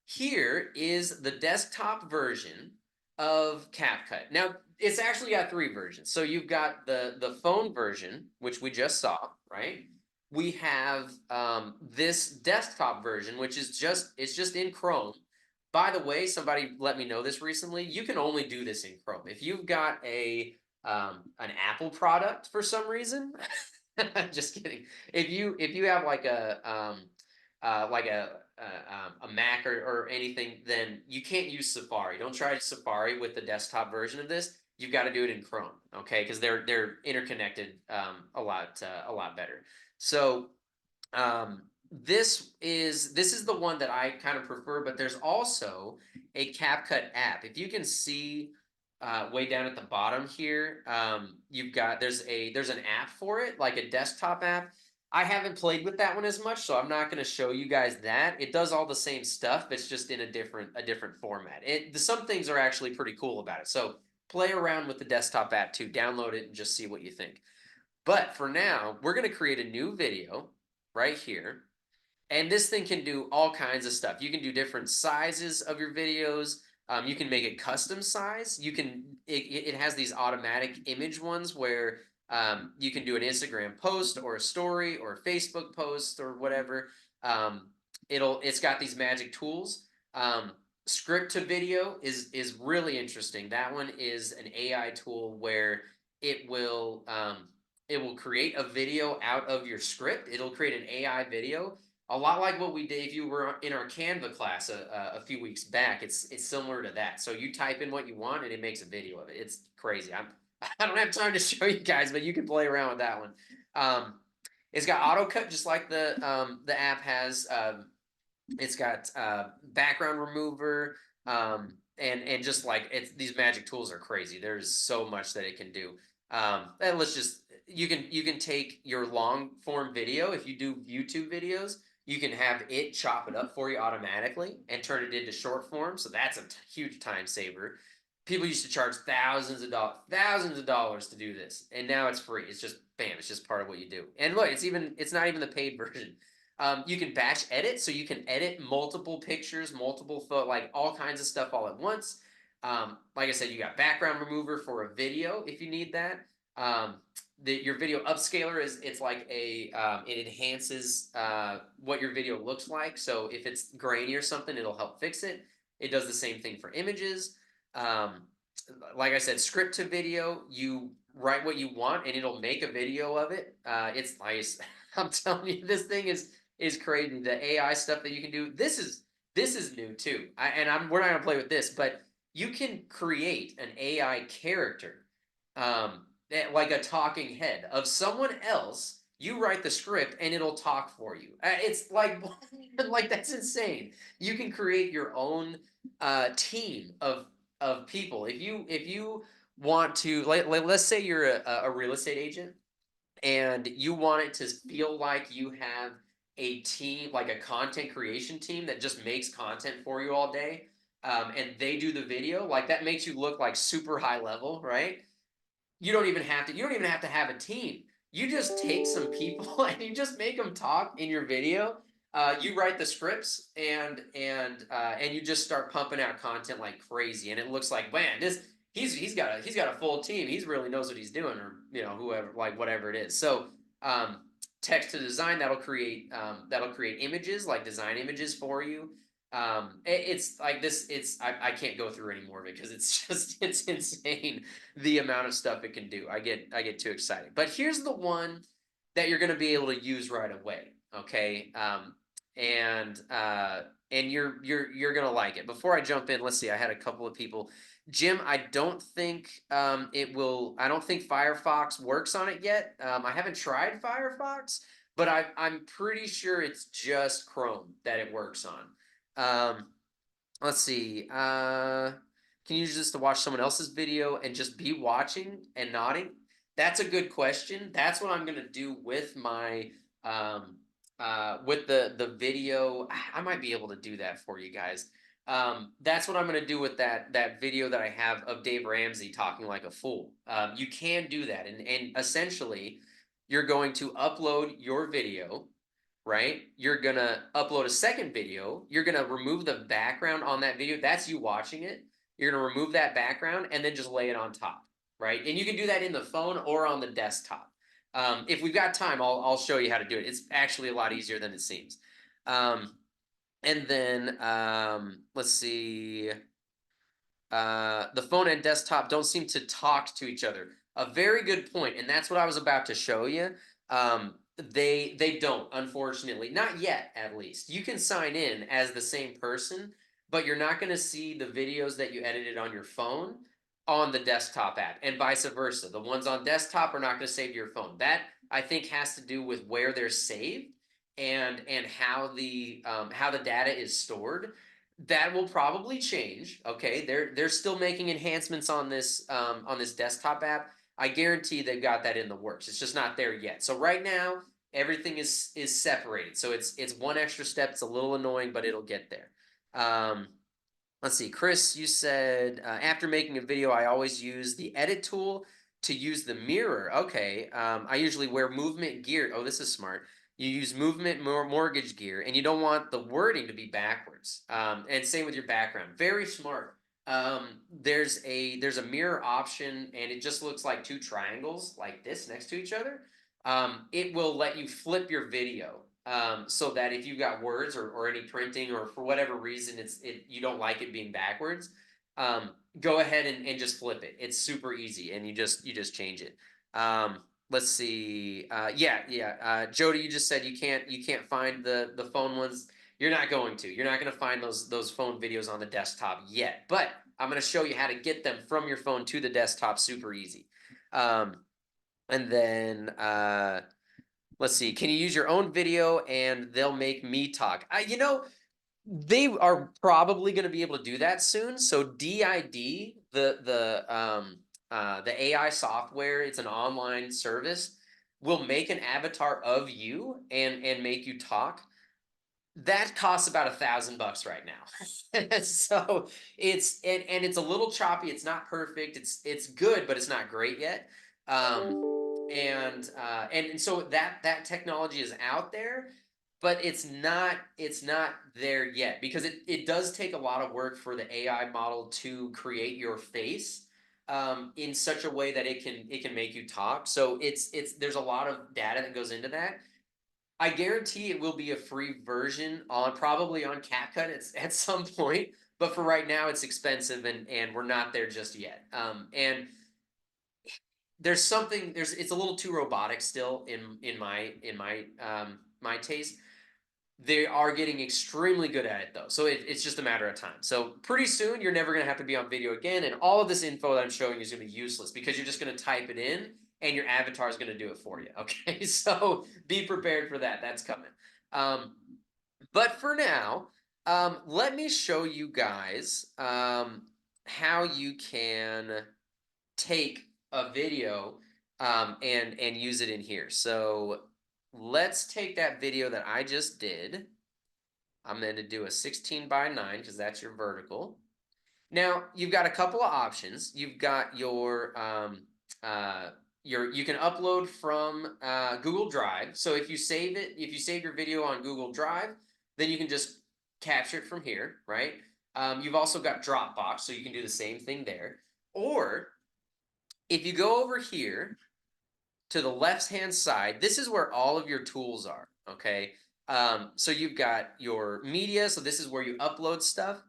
here is the desktop version of CapCut. Now it's actually got 3 versions. So you've got the phone version, which we just saw, right? We have this desktop version, which is just in Chrome. By the way, somebody let me know this recently. You can only do this in Chrome. If you've got an Apple product for some reason, just kidding. If you have like a Mac or anything, then you can't use Safari. Don't try Safari with the desktop version of this. You've got to do it in Chrome, okay? Because they're interconnected a lot better. So this is the one that I kind of prefer, but there's also a CapCut app. If you can see way down at the bottom here, there's an app for it, like a desktop app. I haven't played with that one as much, so I'm not going to show you guys that. It does all the same stuff, it's just in a different format. Some things are actually pretty cool about it. So play around with the desktop app too. Download it and just see what you think. But for now, we're going to create a new video right here. And this thing can do all kinds of stuff. You can do different sizes of your videos. You can make it custom size. It has these automatic image ones where You can do an Instagram post or a story or a Facebook post or whatever. It's got these magic tools. Script to video is really interesting. That one is an AI tool where it will create a video out of your script. It'll create an AI video, a lot like what we did if you were in our Canva class a few weeks back. It's similar to that. So you type in what you want and it makes a video of it. It's crazy. I don't have time to show you guys, but you can play around with that one. It's got auto cut just like the app has. It's got background remover, and just like these magic tools are crazy. There's so much that it can do. And you can take your long form video. If you do YouTube videos, you can have it chop it up for you automatically and turn it into short form. So that's a huge time saver. People used to charge thousands of dollars to do this, and now it's free. It's just bam, it's just part of what you do. And look, it's not even the paid version. You can batch edit, so you can edit multiple pictures, multiple like all kinds of stuff all at once. Like I said, you got background remover for a video if you need that. Your video upscaler it's like it enhances what your video looks like. So if it's grainy or something, it'll help fix it. It does the same thing for images. Like I said, script to video, you write what you want and it'll make a video of it. It's nice. I'm telling you, this thing is crazy. The AI stuff that you can do. This is new too. We're not gonna play with this, but you can create an AI character, like a talking head of someone else. You write the script and it'll talk for you. It's like like that's insane. You can create your own team of people. If you want to, let's say you're a real estate agent and you want it to feel like you have a team, like a content creation team that just makes content for you all day, and they do the video, like that makes you look like super high level, right? You don't even have to have a team. You just take some people and you just make them talk in your video. You write the scripts and you just start pumping out content like crazy, and it looks like, man, he's got a full team. He's really knows what he's doing, or whoever, like whatever it is. So text to design, that'll create images, like design images for you. It's like this. I can't go through any more of it because it's insane the amount of stuff it can do. I get too excited. But here's the one that you're going to be able to use right away. Okay. And you're gonna like it. Before I jump in, let's see. I had a couple of people. Jim, I don't think it will. I don't think Firefox works on it yet. I haven't tried Firefox, but I'm pretty sure it's just Chrome that it works on. Let's see. Can you use this to watch someone else's video and just be watching and nodding? That's a good question. That's what I'm gonna do with my with the video. I might be able to do that for you guys. That's what I'm going to do with that video that I have of Dave Ramsey talking like a fool. You can do that, and essentially you're going to upload your video, right? You're going to upload a second video. You're going to remove the background on that video. That's you watching it. You're going to remove that background and then just lay it on top, right? And you can do that in the phone or on the desktop. If we've got time, I'll show you how to do it. It's actually a lot easier than it seems. And then let's see. The phone and desktop don't seem to talk to each other. A very good point, and that's what I was about to show you. They don't, unfortunately, not yet. At least you can sign in as the same person, but you're not going to see the videos that you edited on your phone on the desktop app, and vice versa. The ones on desktop are not going to save to your phone. That, I think, has to do with where they're saved and how the data is stored. That will probably change. Okay, they're still making enhancements on this desktop app. I guarantee they've got that in the works. It's just not there yet. So right now everything is separated. So it's one extra step. It's a little annoying, but it'll get there. Let's see, Chris, you said, after making a video, I always use the edit tool to use the mirror. Okay, I usually wear movement gear. Oh, this is smart. You use movement mortgage gear, and you don't want the wording to be backwards. And same with your background. Very smart. There's a mirror option, and it just looks like two triangles like this next to each other. It will let you flip your video. So that if you've got words or any printing, or for whatever reason you don't like it being backwards, go ahead and just flip it. It's super easy, and you just change it. Let's see. Jody, you just said you can't find the phone ones. You're not going to. You're not going to find those phone videos on the desktop yet. But I'm going to show you how to get them from your phone to the desktop super easy. And then let's see. Can you use your own video and they'll make me talk? They are probably going to be able to do that soon. So DID, the AI software, it's an online service, will make an avatar of you and make you talk. That costs about $1,000 right now. So it's a little choppy. It's not perfect. It's good, but it's not great yet. And so that technology is out there, but it's not there yet, because it does take a lot of work for the AI model to create your face in such a way that it can make you talk. So there's a lot of data that goes into that. I guarantee it will be a free version probably on Capcut at some point, but for right now it's expensive, and we're not there just yet. And it's a little too robotic still in my taste. They are getting extremely good at it though, so it's just a matter of time. So pretty soon you're never going to have to be on video again, and all of this info that I'm showing you is going to be useless, because you're just going to type it in and your avatar is going to do it for you. Okay, so be prepared for that. That's coming. But for now, let me show you guys how you can take a video and use it in here. So let's take that video that I just did. I'm going to do a 16:9 because that's your vertical. Now you've got a couple of options. You've got your you can upload from Google Drive. So if you save your video on Google Drive, then you can just capture it from here, right? You've also got Dropbox, so you can do the same thing there. Or if you go over here to the left-hand side, this is where all of your tools are, okay? So you've got your media, so this is where you upload stuff.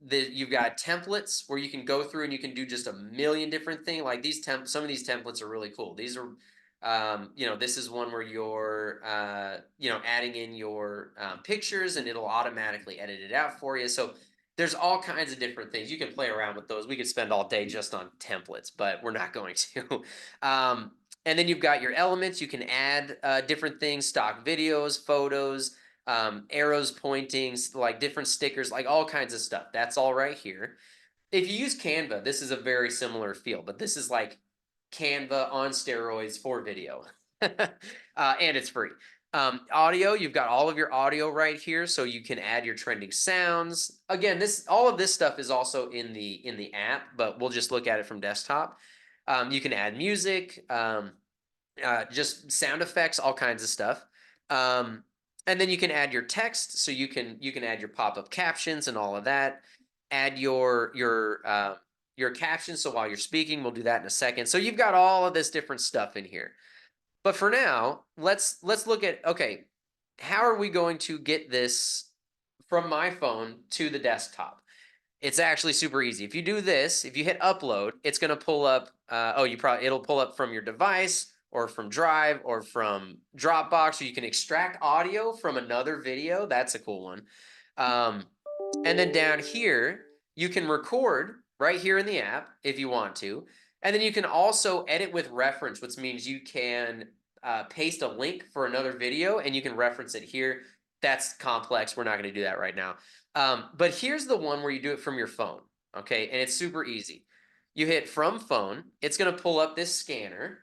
You've got templates where you can go through and you can do just a million different things. Like some of these templates are really cool. These are, this is one where you're, adding in your pictures, and it'll automatically edit it out for you. So there's all kinds of different things. You can play around with those. We could spend all day just on templates, but we're not going to. And then you've got your elements. You can add different things, stock videos, photos, arrows pointing, like different stickers, like all kinds of stuff. That's all right here. If you use Canva, this is a very similar feel, but this is like Canva on steroids for video. And it's free. Audio, you've got all of your audio right here, so you can add your trending sounds. Again, all of this stuff is also in the app, but we'll just look at it from desktop. You can add music, just sound effects, all kinds of stuff. And then you can add your text, so you can add your pop-up captions and all of that. Add your captions, so while you're speaking, we'll do that in a second. So you've got all of this different stuff in here. But for now, let's look at, okay, how are we going to get this from my phone to the desktop? It's actually super easy. If you do this, if you hit upload, it's going to pull up, it'll pull up from your device or from Drive or from Dropbox, or you can extract audio from another video. That's a cool one. And then down here, you can record right here in the app if you want to. And then you can also edit with reference, which means you can paste a link for another video and you can reference it here. That's complex. We're not going to do that right now. But here's the one where you do it from your phone, okay? And it's super easy. You hit from phone. It's going to pull up this scanner.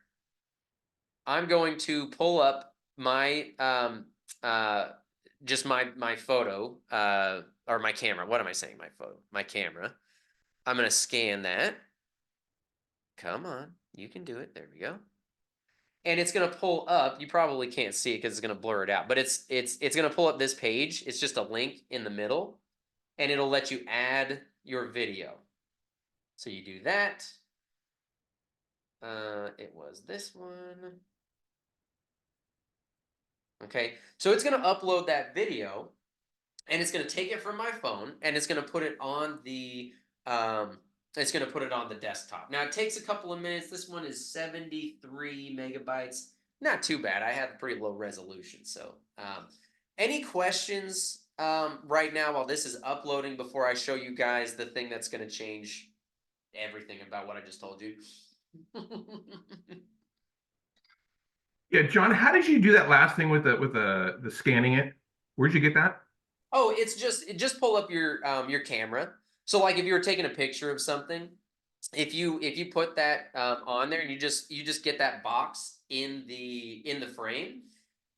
I'm going to pull up my just my photo or my camera. What am I saying? My photo, my camera. I'm going to scan that. Come on, you can do it. There we go. And it's going to pull up. You probably can't see it because it's going to blur it out, but it's going to pull up this page. It's just a link in the middle, and it'll let you add your video. So you do that. It was this one. Okay, so it's going to upload that video, and it's going to take it from my phone, and it's going to put it on the desktop. Now it takes a couple of minutes. This one is 73 megabytes. Not too bad. I have pretty low resolution. So, any questions right now while this is uploading before I show you guys the thing that's going to change everything about what I just told you? Yeah, John, how did you do that last thing with the scanning it? Where'd you get that? Oh, it's just pull up your camera. So like if you were taking a picture of something, if you put that on there and you just get that box in the frame,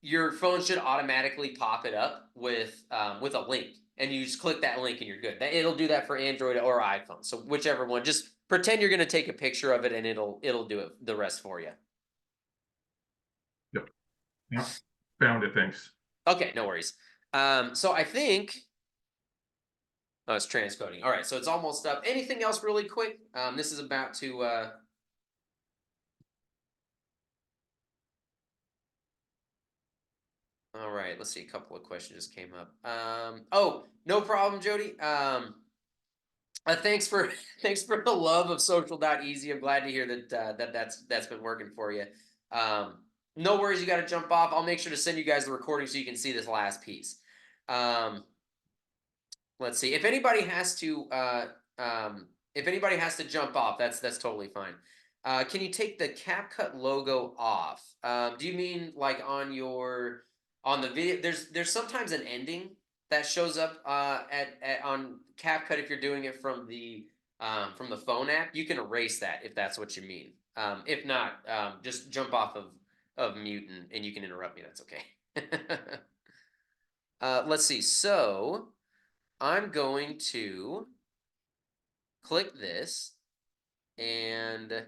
your phone should automatically pop it up with a link, and you just click that link and you're good. It'll do that for Android or iPhone. So whichever one, just pretend you're going to take a picture of it and it'll do it the rest for you. Yep. Yep. Found it. Thanks. Okay, no worries. So I think it's transcoding. All right, so it's almost up. Anything else really quick? This is about to all right, let's see. A couple of questions just came up. Oh, no problem, Jody. Thanks for the love of social.easy. I'm glad to hear that that's been working for you. No worries, you got to jump off. I'll make sure to send you guys the recording so you can see this last piece. Let's see. If anybody has to jump off, that's totally fine. Can you take the Capcut logo off? Do you mean like on the video? There's sometimes an ending that shows up on Capcut if you're doing it from the phone app. You can erase that if that's what you mean. If not, just jump off of mute and you can interrupt me. That's okay. Let's see. So I'm going to click this, and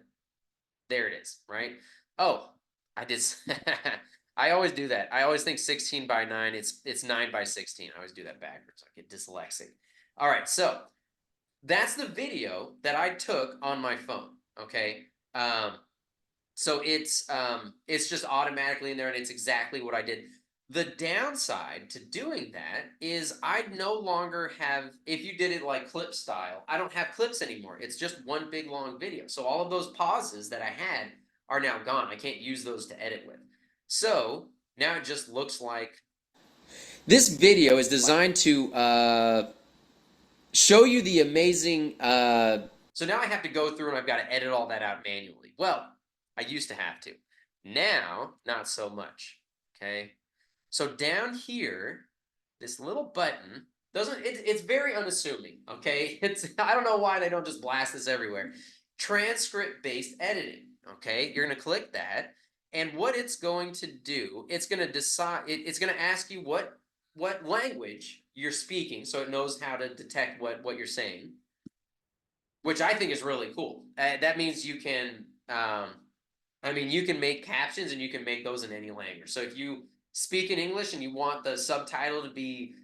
there it is, right? Oh, I did. I always do that. I always think 16 by 9. It's 9 by 16. I always do that backwards. I get dyslexic. All right, so that's the video that I took on my phone. Okay. So it's just automatically in there, and it's exactly what I did. The downside to doing that is I no longer have, if you did it like clip style, I don't have clips anymore. It's just one big long video. So all of those pauses that I had are now gone. I can't use those to edit with. So now it just looks like this video is designed to show you the amazing. So now I have to go through and I've got to edit all that out manually. Well, I used to have to. Now, not so much. Okay. So down here, this little button it's very unassuming, okay? I don't know why they don't just blast this everywhere. Transcript-based editing, okay? You're gonna click that, and what it's going to do, it's gonna decide, it's gonna ask you what language you're speaking, so it knows how to detect what you're saying, which I think is really cool. That means you can, you can make captions and you can make those in any language. So if you speak in English and you want the subtitle to be,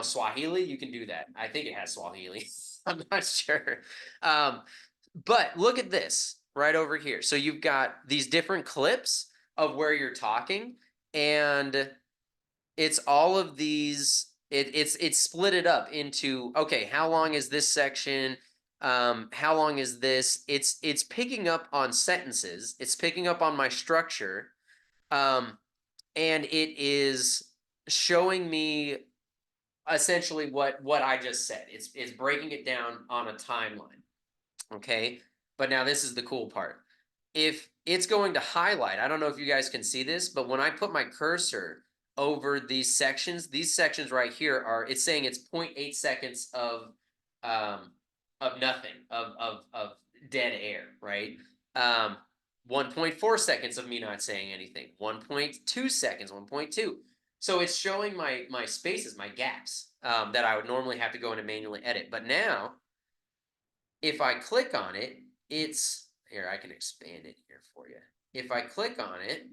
Swahili, you can do that. I think it has Swahili. I'm not sure. But look at this right over here. So you've got these different clips of where you're talking, and it's all of these. It's split it up into, okay, how long is this section? How long is this? It's picking up on sentences. It's picking up on my structure. And it is showing me essentially what I just said. It's breaking it down on a timeline. Okay. But now this is the cool part. If it's going to highlight, I don't know if you guys can see this, but when I put my cursor over these sections right here it's saying it's 0.8 seconds of nothing, of dead air, right? 1.4 seconds of me not saying anything, 1.2 seconds, 1.2. So it's showing my spaces, my gaps, that I would normally have to go in and manually edit. But now, if I click on it, here, I can expand it here for you. If I click on it,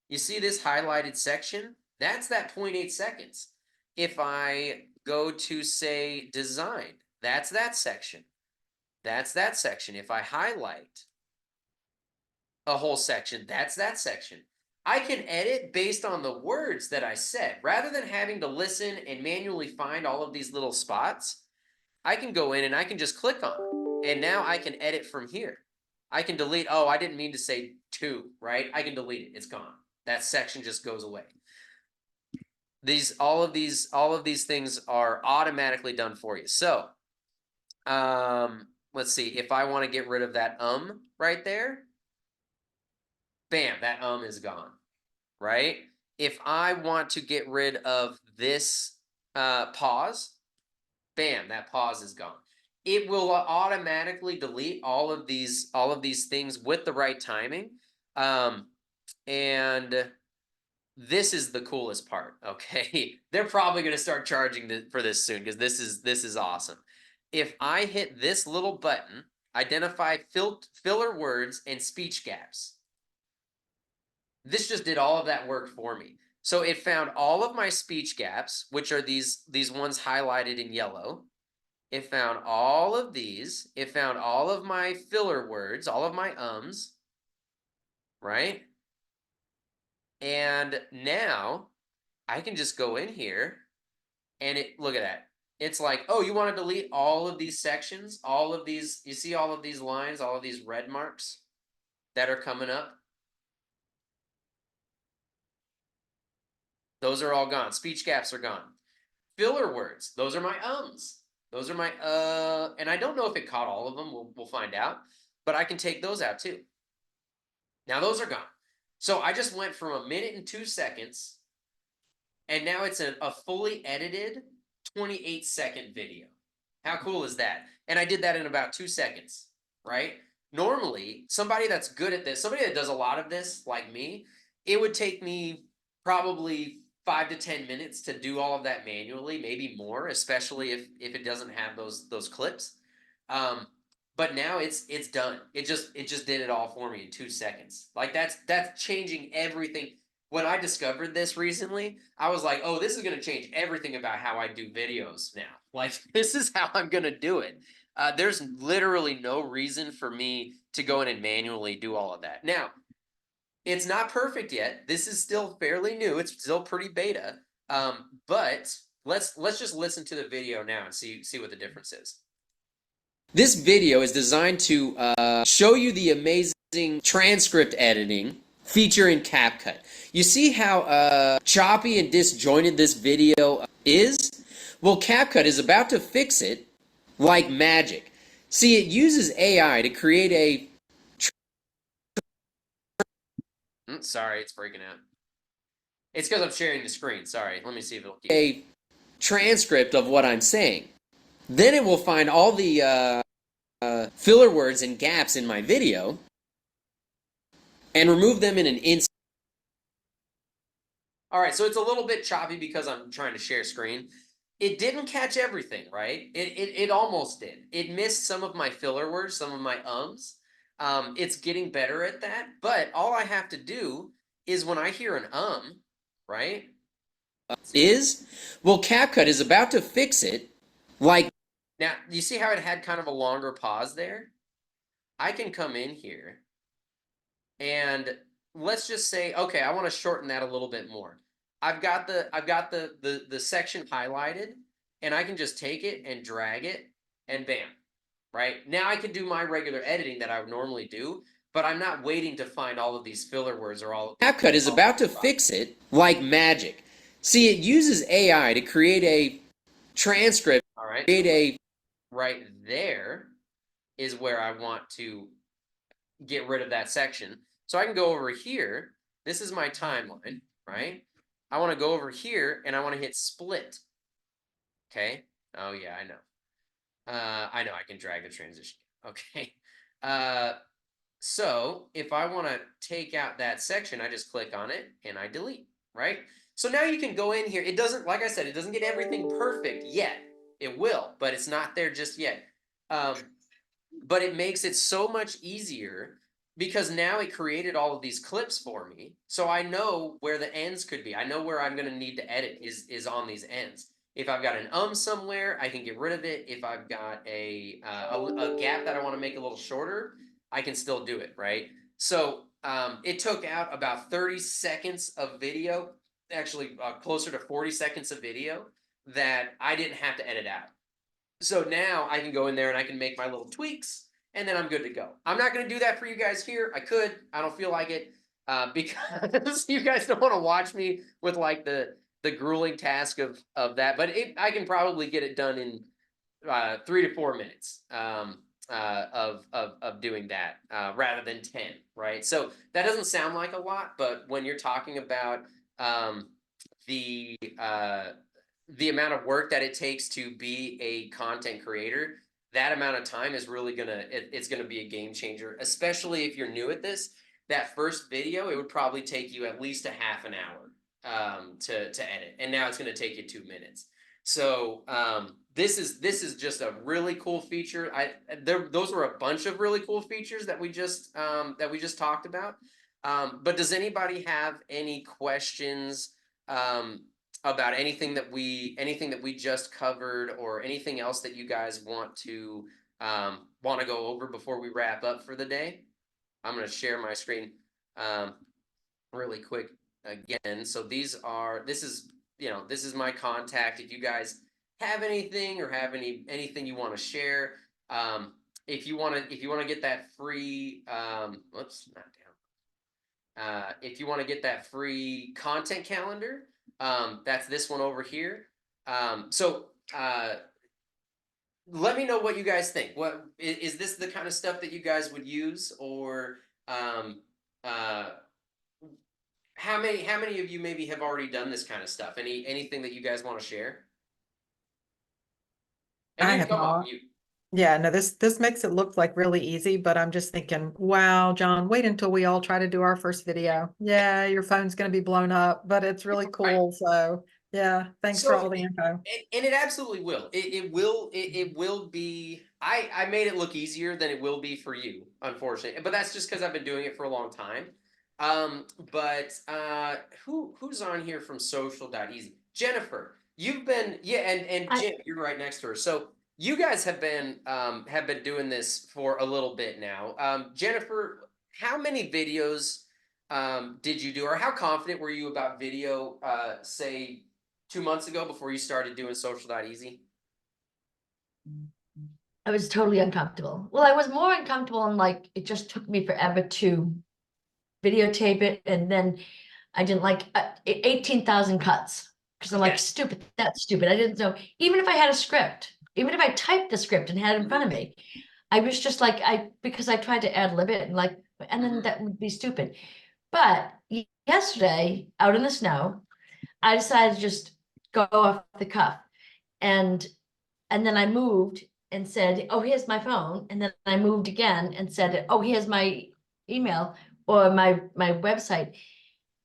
you see this highlighted section? That's that 0.8 seconds. If I go to, say, design, that's that section. That's that section. If I highlight a whole section, that's that section. I can edit based on the words that I said. Rather than having to listen and manually find all of these little spots, I can go in and I can just click on it. And now I can edit from here. I can delete, oh, I didn't mean to say 2, right? I can delete it. It's gone. That section just goes away. All of these things are automatically done for you. So, let's see. If I want to get rid of that right there, bam, that is gone, right? If I want to get rid of this pause, bam, that pause is gone. It will automatically delete all of these things with the right timing. And this is the coolest part, okay? They're probably going to start charging for this soon because this is awesome. If I hit this little button, identify filler words and speech gaps. This just did all of that work for me. So it found all of my speech gaps, which are these ones highlighted in yellow. It found all of these. It found all of my filler words, all of my ums, right? And now I can just go in here and look at that. It's like, oh, you want to delete all of these sections, all of these, you see all of these lines, all of these red marks that are coming up? Those are all gone. Speech gaps are gone. Filler words, those are my ums. Those are my, and I don't know if it caught all of them. We'll find out. But I can take those out too. Now those are gone. So I just went from 1 minute and 2 seconds, and now it's a fully edited 28-second video. How cool is that? And I did that in about 2 seconds, right? Normally, somebody that's good at this, somebody that does a lot of this, like me, it would take me probably 5 to 10 minutes to do all of that manually, maybe more, especially if it doesn't have those clips. But now it's done. It just did it all for me in 2 seconds. Like that's changing everything. When I discovered this recently, I was like, oh, this is going to change everything about how I do videos now. Like, this is how I'm going to do it. There's literally no reason for me to go in and manually do all of that. Now, it's not perfect yet. This is still fairly new. It's still pretty beta. But let's just listen to the video now and see what the difference is. This video is designed to show you the amazing transcript editing feature in Capcut. You see how choppy and disjointed this video is? Well, Capcut is about to fix it like magic. See, it uses AI to create a... Sorry, it's breaking out. It's because I'm sharing the screen. Sorry, let me see if it'll keep... A transcript of what I'm saying. Then it will find all the filler words and gaps in my video and remove them in an instant. All right, so it's a little bit choppy because I'm trying to share screen. It didn't catch everything, right? It almost did. It missed some of my filler words, some of my ums. It's getting better at that, but all I have to do is when I hear an right? Well, Capcut is about to fix it like... Now, you see how it had kind of a longer pause there? I can come in here and let's just say, okay, I want to shorten that a little bit more. I've got the section highlighted, and I can just take it and drag it, and bam, right? Now I can do my regular editing that I would normally do, but I'm not waiting to find all of these filler words or all. Capcut is about to fix it like magic. See, it uses AI to create a transcript. All right. Right there is where I want to get rid of that section. So I can go over here. This is my timeline, right? I want to go over here and I want to hit split. Okay. Oh yeah, I know. I know I can drag the transition. Okay. So if I want to take out that section, I just click on it and I delete, right? So now you can go in here. It doesn't, like I said, it doesn't get everything perfect yet. It will, but it's not there just yet. But it makes it so much easier because now it created all of these clips for me. So I know where the ends could be. I know where I'm going to need to edit is on these ends. If I've got an somewhere, I can get rid of it. If I've got a gap that I want to make a little shorter, I can still do it, right? So it took out about 30 seconds of video, actually closer to 40 seconds of video that I didn't have to edit out. So now I can go in there and I can make my little tweaks and then I'm good to go. I'm not going to do that for you guys here. I could, I don't feel like it because you guys don't want to watch me with like the grueling task of that, but I can probably get it done in 3 to 4 minutes of doing that rather than 10, right? So that doesn't sound like a lot, but when you're talking about the amount of work that it takes to be a content creator, that amount of time is really it's gonna be a game changer, especially if you're new at this. That first video, it would probably take you at least a half an hour to edit, and now it's going to take you 2 minutes. So this is just a really cool feature. Those were a bunch of really cool features that we just talked about. But does anybody have any questions about anything that we just covered, or anything else that you guys want to go over before we wrap up for the day? I'm going to share my screen really quick again. So this is my contact. If you guys have anything or have anything you want to share, if you want to get that free, whoops, not down. If you want to get that free content calendar, that's this one over here. Let me know what you guys think. What is this the kind of stuff that you guys would use, or how many of you maybe have already done this kind of stuff? Anything that you guys want to share? And I you can have come off not. mute. Yeah, no, this makes it look like really easy, but I'm just thinking, wow, John, wait until we all try to do our first video. Yeah, your phone's going to be blown up, but it's really Right. cool. So yeah, thanks for all the info. And it absolutely will. It will be. I made it look easier than it will be for you, unfortunately. But that's just because I've been doing it for a long time. But who's on here from social.easy? Jennifer, you've been, yeah, and Jim, you're right next to her. So you guys have been doing this for a little bit now. Jennifer, how many videos did you do, or how confident were you about video, say 2 months ago before you started doing social.easy? I was totally uncomfortable. Well, I was more uncomfortable, and like it just took me forever to videotape it, and then I didn't like 18,000 cuts because I'm like, Yes. stupid, that's stupid. I didn't know, even if I had a script, even if I typed the script and had it in front of me, I was just like, because I tried to ad lib it and like, and then that would be stupid. But yesterday, out in the snow, I decided to just go off the cuff, and then I moved and said, oh, here's my phone. And then I moved again and said, oh, here's my email or my website.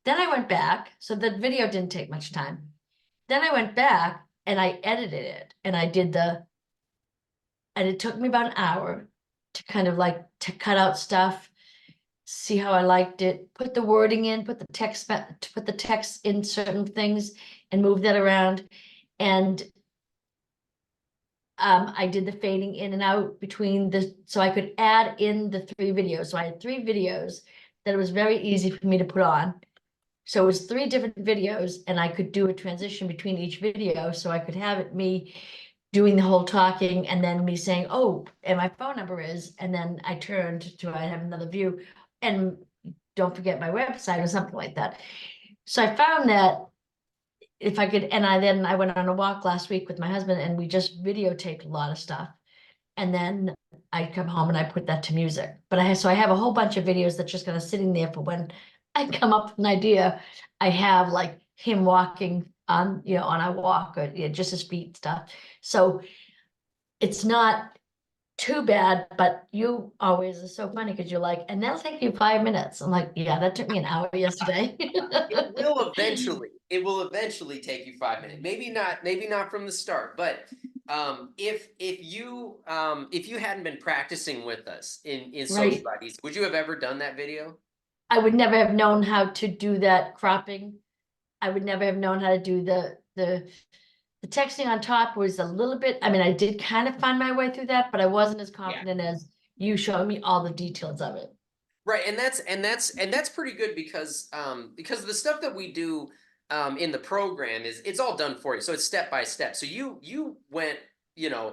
Then I went back. So the video didn't take much time. Then I went back and I edited it, and I did and it took me about an hour to kind of like to cut out stuff, see how I liked it, put the wording in, put the text in certain things and move that around. And I did the fading in and out between so I could add in the 3 videos. So I had 3 videos that it was very easy for me to put on. So it was 3 different videos, and I could do a transition between each video. So I could have it me doing the whole talking, and then me saying, oh, and my phone number is, and then I turned to, I have another view, and don't forget my website or something like that. So I found that if I could, and I went on a walk last week with my husband, and we just videotaped a lot of stuff. And then I come home and I put that to music. But I have a whole bunch of videos that's just kind of sitting there for when I come up with an idea. I have like him walking on a walk, or just his feet stuff. So it's not too bad, but you always are so funny because you're like, and that'll take you 5 minutes. I'm like, yeah, that took me an hour yesterday. It will eventually take you 5 minutes. Maybe not from the start, but if you hadn't been practicing with us in Right. social.easy, would you have ever done that video? I would never have known how to do that cropping. I would never have known how to do the The texting on top was a little bit, I mean, I did kind of find my way through that, but I wasn't as confident as you showed me all the details of it. Right, and that's pretty good because the stuff that we do in the program is it's all done for you. So it's step by step. So you went,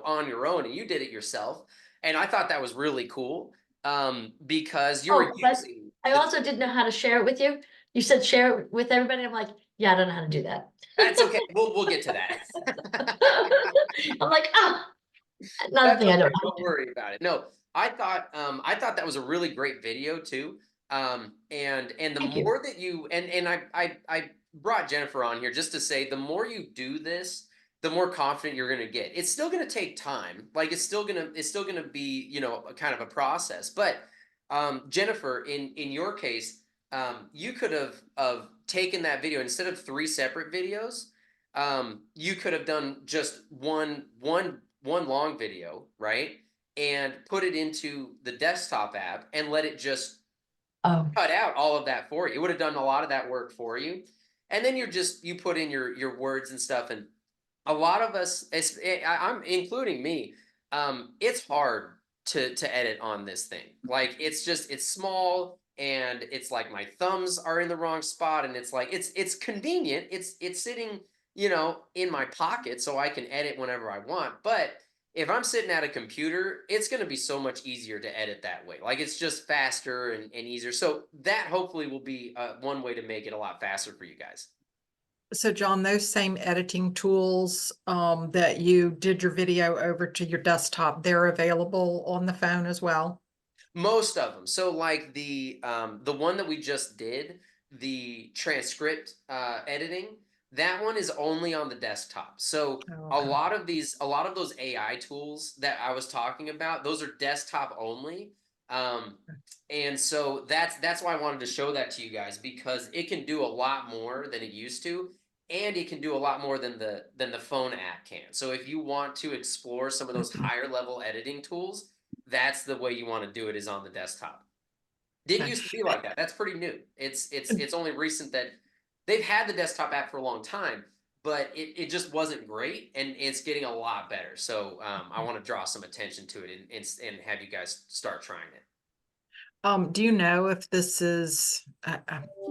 on your own and you did it yourself. And I thought that was really cool because you were Oh, but using I also didn't know how to share it with you. You said share it with everybody. I'm like, yeah, I don't know how to do that. that's okay. We'll get to that. I'm like, another That's thing I okay. don't know. Don't worry about it. No, I thought that was a really great video too. And the Thank you. more that you and I brought Jennifer on here just to say the more you do this, the more confident you're gonna get. It's still gonna take time. Like it's still gonna be, a kind of a process. But Jennifer, in your case, you could have taken that video instead of 3 separate videos. You could have done just one long video, right? And put it into the desktop app and let it just Oh, cut out all of that for you. It would have done a lot of that work for you. And then you put in your words and stuff. And a lot of us, I'm including me, it's hard to edit on this thing. Like it's small and it's like my thumbs are in the wrong spot and it's like it's convenient. It's sitting, in my pocket so I can edit whenever I want. But if I'm sitting at a computer, it's going to be so much easier to edit that way. Like it's just faster and easier. So that hopefully will be one way to make it a lot faster for you guys. So John, those same editing tools that you did your video over to your desktop, they're available on the phone as well? Most of them. So like the one that we just did, the transcript editing, that one is only on the desktop. So Oh, a okay. lot of those AI tools that I was talking about, those are desktop only. And so that's why I wanted to show that to you guys because it can do a lot more than it used to, and it can do a lot more than the phone app can. So if you want to explore some of those higher level editing tools, that's the way you want to do it is on the desktop. Didn't used to be like that. That's pretty new. It's only recent that they've had the desktop app for a long time, but it just wasn't great and it's getting a lot better. So I want to draw some attention to it and have you guys start trying it. Do you know if this is, I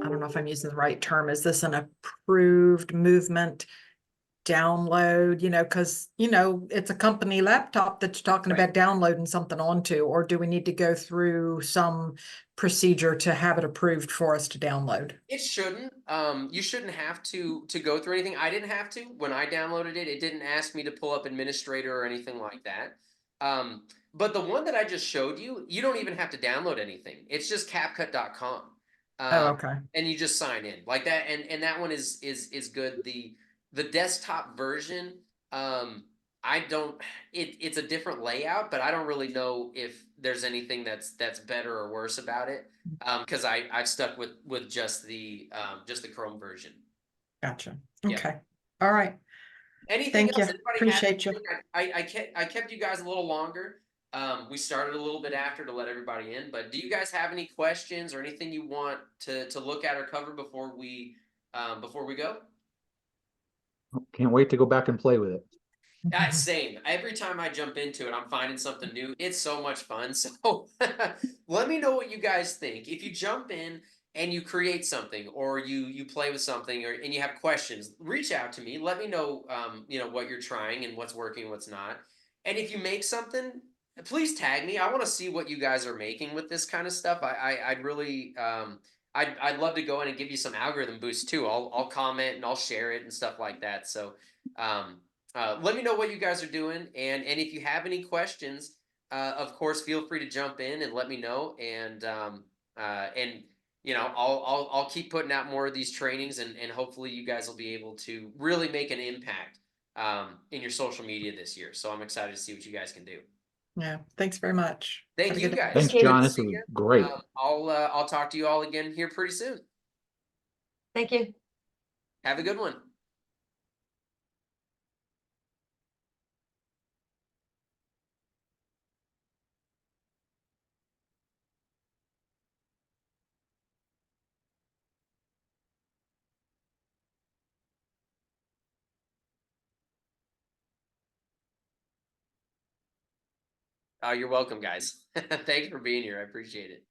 don't know if I'm using the right term, is this an approved movement download, because, it's a company laptop that's talking Right. about downloading something onto, or do we need to go through some procedure to have it approved for us to download? It shouldn't. You shouldn't have to go through anything. I didn't have to when I downloaded it. It didn't ask me to pull up administrator or anything like that. But the one that I just showed you, you don't even have to download anything. It's just capcut.com. Oh, okay. And you just sign in like that. And that one is good. The desktop version, I don't it's a different layout, but I don't really know if there's anything that's better or worse about it. Because I've stuck with just the Chrome version. Gotcha. Yeah. Okay. All right. Anything Thank else? you. Anybody have Appreciate you. anything? I kept you guys a little longer. We started a little bit after to let everybody in, but do you guys have any questions or anything you want to look at or cover before we go? Can't wait to go back and play with it. Same. Every time I jump into it, I'm finding something new. It's so much fun. So let me know what you guys think. If you jump in and you create something or you play with something and you have questions, reach out to me. Let me know what you're trying and what's working and what's not. And if you make something, please tag me. I want to see what you guys are making with this kind of stuff. I'd really I'd love to go in and give you some algorithm boosts too. I'll comment and I'll share it and stuff like that. So let me know what you guys are doing, and if you have any questions, of course, feel free to jump in and let me know. And I'll keep putting out more of these trainings, and hopefully, you guys will be able to really make an impact in your social media this year. So I'm excited to see what you guys can do. Yeah. Thanks very much. Thank Have a you good day. guys. Thanks, Good John. to This see was you. great. I'll talk to you all again here pretty soon. thank you. Have a good one. Oh, you're welcome, guys. Thanks for being here. I appreciate it.